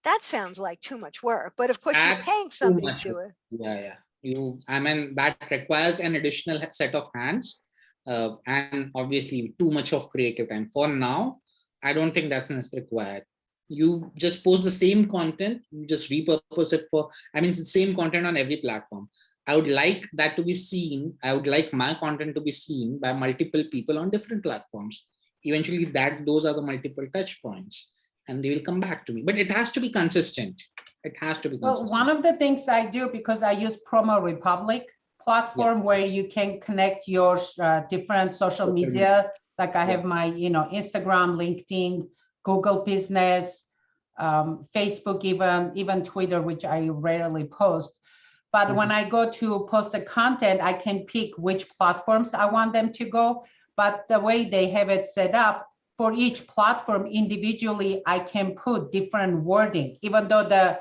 that sounds like too much work, but of course she's That's paying too somebody to much do work. it. Yeah. I mean, that requires an additional set of hands, and obviously too much of creative time. For now, I don't think that's required. You just post the same content, you just repurpose it for, I mean, it's the same content on every platform. I would like that to be seen. I would like my content to be seen by multiple people on different platforms. Eventually those are the multiple touch points and they will come back to me, but it has to be consistent. It has to be Well, consistent. one of the things I do, because I use Promo Republic platform where you can connect your different social media. Like I have my, Instagram, LinkedIn, Google Business, Facebook, even Twitter, which I rarely post. But when I go to post the content, I can pick which platforms I want them to go. But the way they have it set up, for each platform individually, I can put different wording, even though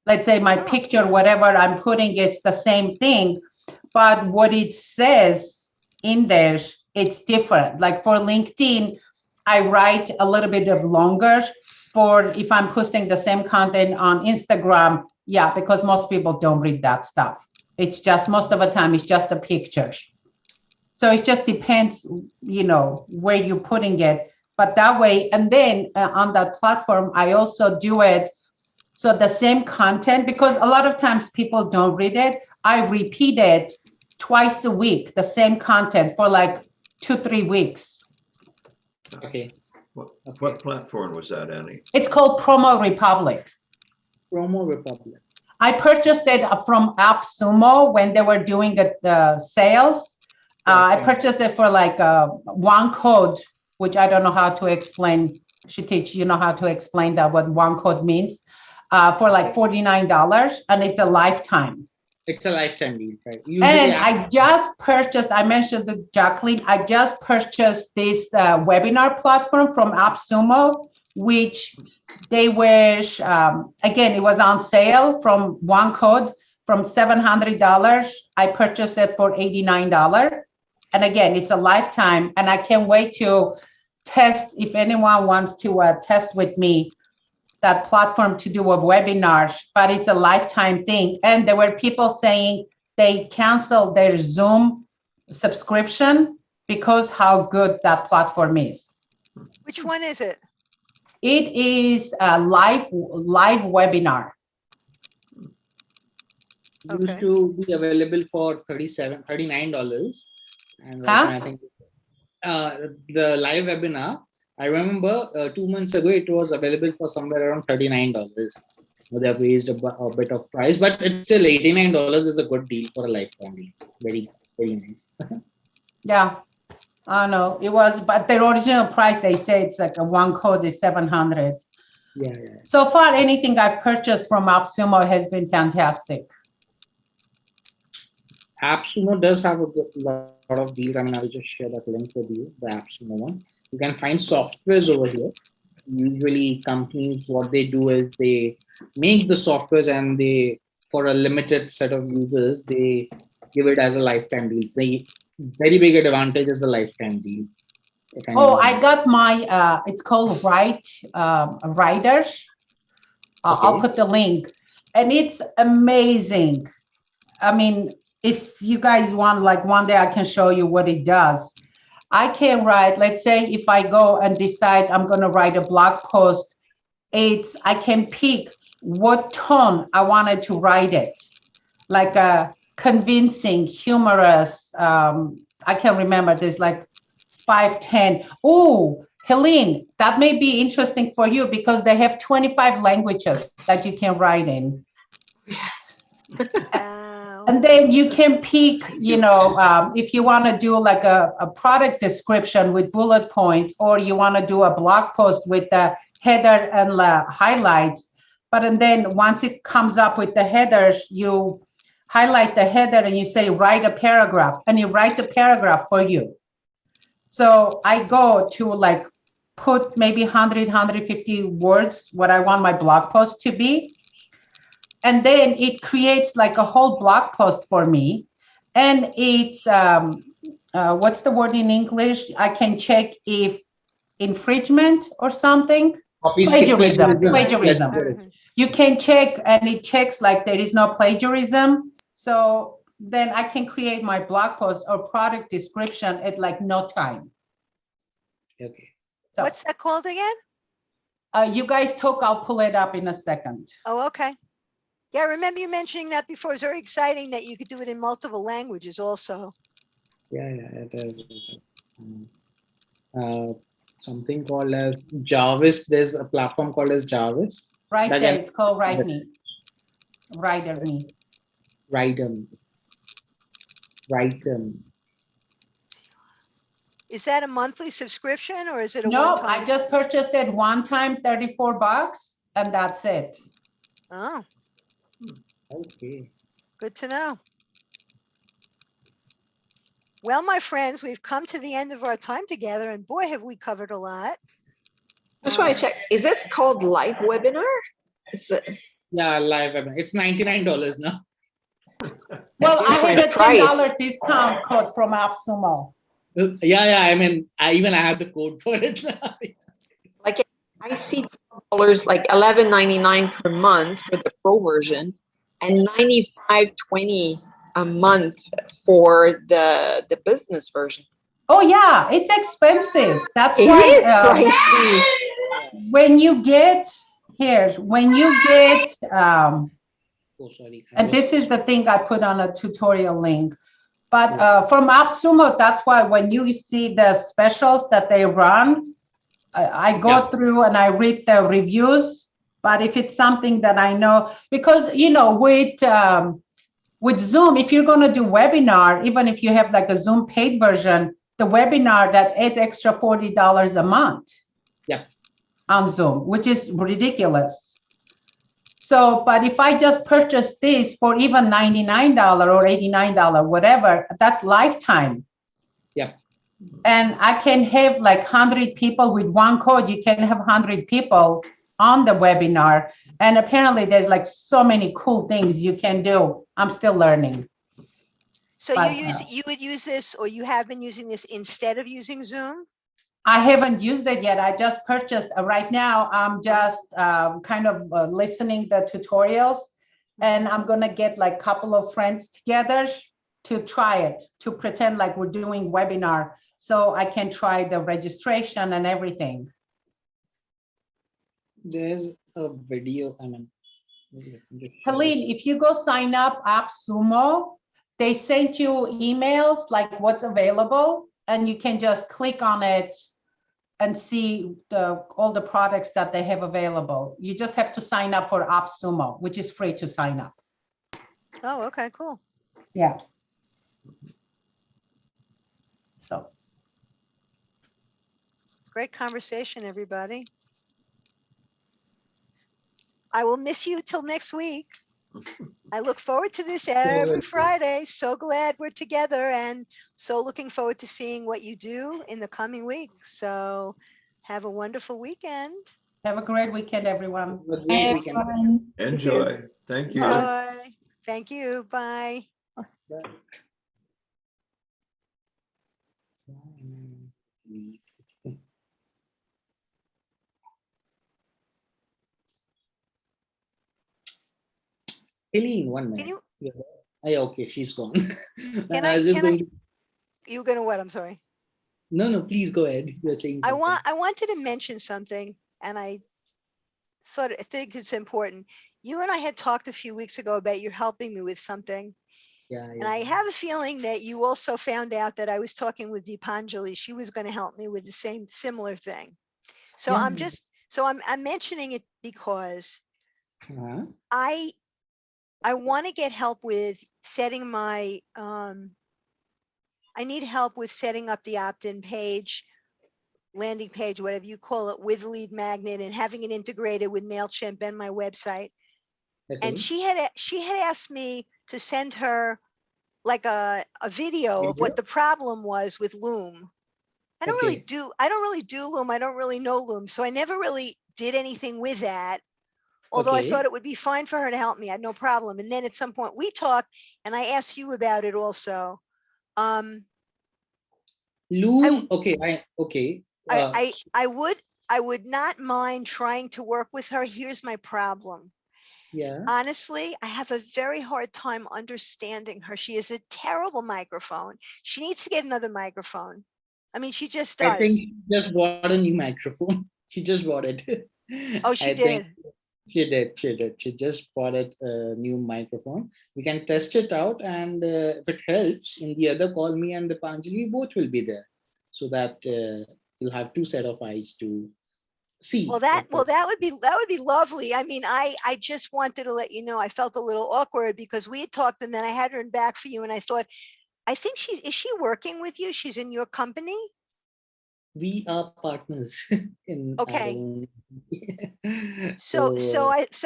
let's say my picture, whatever I'm putting, it's the same thing. But what it says in there, it's different. Like for LinkedIn, I write a little bit of longer. For if I'm posting the same content on Instagram, because most people don't read that stuff. It's just, most of the time, it's just the pictures. So it just depends, where you're putting it. But that way, and then on that platform, I also do it. So the same content, because a lot of times people don't read it, I repeat it twice a week, the same content for like 2-3 weeks. Okay. What platform was that, Annie? It's called Promo Republic. Promo Republic. I purchased it from AppSumo when they were doing the sales. I purchased it for like one code, which I don't know how to explain. Shitich, you know how to explain that, what one code means, for like $49, and it's a lifetime. It's a lifetime deal, right? And I just purchased, I mentioned to Jacqueline, I just purchased this webinar platform from AppSumo, which they were, again, it was on sale from one code from $700. I purchased it for $89. And again, it's a lifetime, and I can't wait to test, if anyone wants to test with me, that platform to do a webinar, but it's a lifetime thing. And there were people saying they canceled their Zoom subscription because how good that platform is. Which one is it? It is a live webinar. It used to be available for $39. And right now, I think the live webinar, I remember 2 months ago, it was available for somewhere around $39. They have raised a bit of price, but it's still $89 is a good deal for a lifetime deal. Very, very nice. Yeah, I know it was, but the original price, they say it's like one code is $700. Yeah. So far, anything I've purchased from AppSumo has been fantastic. AppSumo does have a lot of deals. I mean, I'll just share that link with you, the AppSumo one. You can find softwares over here. Usually companies, what they do is they make the softwares and they, for a limited set of users, they give it as a lifetime deal. The very big advantage is the lifetime deal. Oh, I got my, it's called Writers. I'll put the link, and it's amazing. I mean, if you guys want, like one day I can show you what it does. I can write, let's say if I go and decide I'm going to write a blog post, I can pick what tone I wanted to write it, like a convincing, humorous. I can remember there's like 5, 10. Oh, Helene, that may be interesting for you because they have 25 languages that you can write in. And then you can pick, if you want to do like a product description with bullet points, or you want to do a blog post with the header and highlights. And then once it comes up with the headers, you highlight the header and you say, write a paragraph, and it writes a paragraph for you. So I go to like put maybe 100, 150 words, what I want my blog post to be. And then it creates like a whole blog post for me. And it's, what's the word in English? I can check if infringement or something. Plagiarism. You can check, and it checks like there is no plagiarism. So then I can create my blog post or product description at like no time. Okay. So, what's that called again? you guys talk, I'll pull it up in a second. Oh, okay. Yeah, I remember you mentioning that before. It's very exciting that you could do it in multiple languages also. Yeah, it is. Something called as Jarvis. There's a platform called as Jarvis. Right That there, can- it's called Write Me. Writer Me. Write Is that a monthly subscription or is it a No, one-time? I just purchased it one time, $34, and that's it. Oh, Okay. good to know. Well, my friends, we've come to the end of our time together and boy, have we covered a lot. Just want to check, is it called live webinar? Is it? Yeah, live webinar. It's $99 now. Well, I have a Different price. $10 discount code from AppSumo. Yeah. I mean, I have the code for it now. Like I see $12, like $11.99 per month for the pro version and $95.20 a month for the business version. Oh yeah, it's expensive. That's It why is pricey. when you get Oh, sorry. and this is the thing I put on a tutorial link. But from AppSumo, that's why when you see the specials that they run, I go through and I read the reviews. But if it's something that I know, because with Zoom, if you're going to do webinar, even if you have like a Zoom paid version, the webinar that adds extra $40 a month. Yeah. On Zoom, which is ridiculous. So, but if I just purchase this for even $99 or $89, whatever, that's lifetime. Yeah. And I can have like 100 people with one code. You can have 100 people on the webinar. And apparently there's like so many cool things you can do. I'm still learning. So But, you would use this or you have been using this instead of using Zoom? I haven't used it yet. I just purchased right now. I'm just kind of listening the tutorials, and I'm gonna get like a couple of friends together to try it, to pretend like we're doing webinar, so I can try the registration and everything. There's a video. I mean, Helene, if you go sign up AppSumo, they sent you emails like what's available, and you can just click on it and see all the products that they have available. You just have to sign up for AppSumo, which is free to sign up. Oh, okay, cool. Yeah. So. Great conversation, everybody. I will miss you till next week. I look forward to this every Friday. So glad we're together and so looking forward to seeing what you do in the coming week. So have a wonderful weekend. Have a great weekend, everyone. Have a great weekend. Enjoy. Thank you. Enjoy. Thank you. Bye. Helene, 1 minute. Can you, Yeah, okay, she's gone. can I was just going to. you gonna what? I'm sorry. No, please go ahead. You were saying something. I wanted to mention something and I think it's important. You and I had talked a few weeks ago about you helping me with something. Yeah. And I have a feeling that you also found out that I was talking with Deepanjali. She was going to help me with the similar thing. So Yeah. I'm mentioning it because Uh-huh. I want to get help with setting my, I need help with setting up the opt-in page, landing page, whatever you call it, with Lead Magnet and having it integrated with MailChimp and my website. Okay. And she had asked me to send her like a video of what the problem was with Loom. I don't really do Loom. I don't really know Loom. So I never really did anything with that. Although I thought it would be fine for her to help me. I had no problem. And then at some point we talked and I asked you about it also. Loom. Okay. I would not mind trying to work with her. Here's my problem. Yeah. Honestly, I have a very hard time understanding her. She is a terrible microphone. She needs to get another microphone. I mean, she just does. I think she just bought a new microphone. She just bought it. Oh, she I did. She did. She did. She just bought a new microphone. We can test it out, and if it helps, in the other call, me and the Panjali both will be there, so that you'll have two set of eyes to see. Well, that would be lovely. I mean, I just wanted to let you know, I felt a little awkward because we had talked and then I had her in back for you and I thought, I think is she working with you? She's in your company? We are partners in our Okay. own. So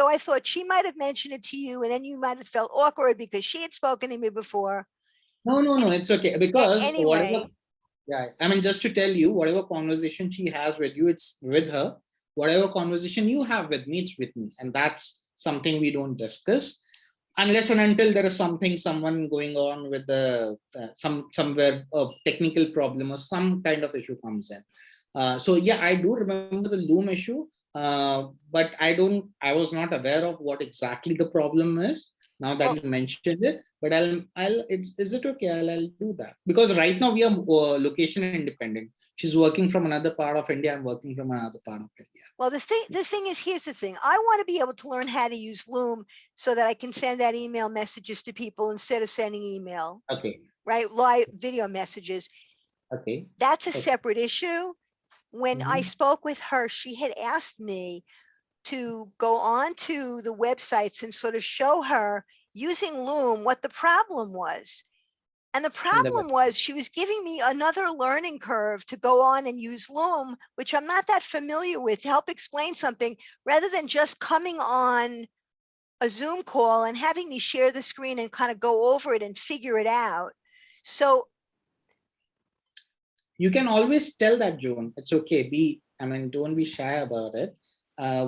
I thought she might have mentioned it to you and then you might have felt awkward because she had spoken to me before. No, it's okay because whatever. Anyway, Yeah, I mean, just to tell you, whatever conversation she has with you, it's with her. Whatever conversation you have with me, it's with me, and that's something we don't discuss unless and until there is someone going on with the somewhere a technical problem or some kind of issue comes in. So yeah, I do remember the Loom issue, but I was not aware of what exactly the problem is. Now that you mentioned it, but is it okay? I'll do that because right now we are location independent. She's working from another part of India. I'm working from another part of India. well, the thing is, here's the thing. I want to be able to learn how to use Loom so that I can send out email messages to people instead of sending email, Okay. right? Live video messages. Okay. That's a Okay. separate issue. When I Mhm. spoke with her, she had asked me to go on to the websites and sort of show her using Loom what the problem was. And the In the problem was she was giving me another learning curve to go on and use Loom, which I'm not that familiar with, to help explain something rather than just coming on a Zoom call and having me share the screen and kind of go over it and figure it out. So You can always tell that, Joan. It's okay. Don't be shy about it.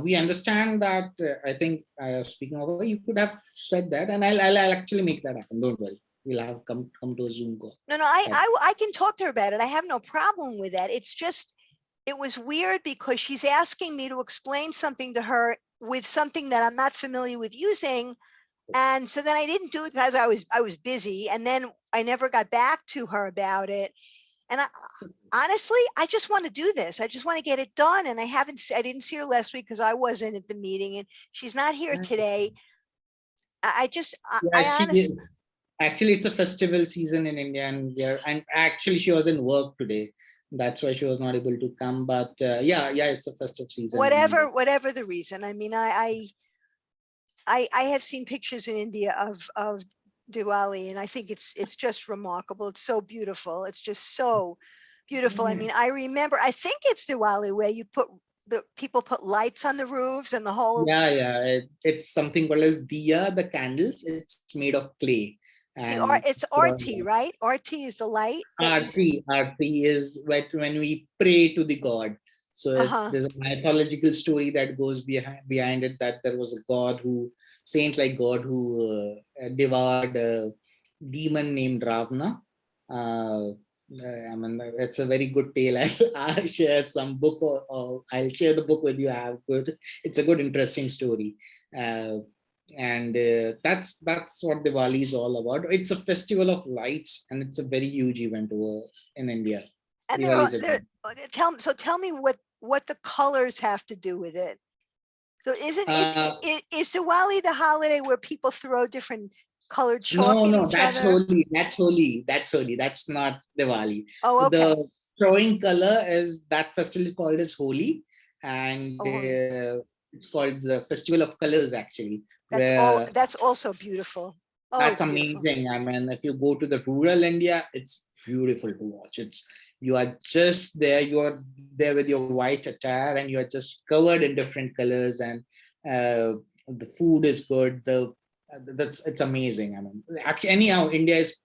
We understand that. I think speaking of, you could have said that, and I'll actually make that happen. Don't worry. We'll have come to a Zoom call. no, I can talk to her about it. I have no problem with that. It's just, it was weird because she's asking me to explain something to her with something that I'm not familiar with using. And so then I didn't do it because I was busy, and then I never got back to her about it. And honestly, I just want to do this. I just want to get it done. And I didn't see her last week because I wasn't at the meeting, and she's not here today. I honestly, Actually, it's a festival season in India, and actually she was in work today. That's why she was not able to come. But yeah, it's a festive season. whatever the reason. I mean, I have seen pictures in India of Diwali, and I think it's just remarkable. It's so beautiful. It's just so beautiful. I mean, I remember, I think it's Diwali where people put lights on the roofs and the whole. It's something called as diya, the candles. It's made of clay. It's RT, right? RT is the light. RT is when we pray to the god. So there's a mythological story that goes behind it, that there was a saint-like god who devoured a demon named Ravana. It's a very good tale. I'll share some book, or I'll share the book with you. It's a good, interesting story. And that's what Diwali is all about. It's a festival of lights, and it's a very huge event over in India. And tell me what the colors have to do with it. So is Diwali the holiday where people throw different colored chalk at each that's other? That's holy. That's not Diwali. Oh, okay. The throwing color is, that festival is called as Holi, and it's called the Festival of Colors, actually. That's also beautiful. Oh, that's amazing. Beautiful. I mean, if you go to the rural India, it's beautiful to watch. You are just there. You are there with your white attire, and you are just covered in different colors, and the food is good. It's amazing. I mean, actually, anyhow, India is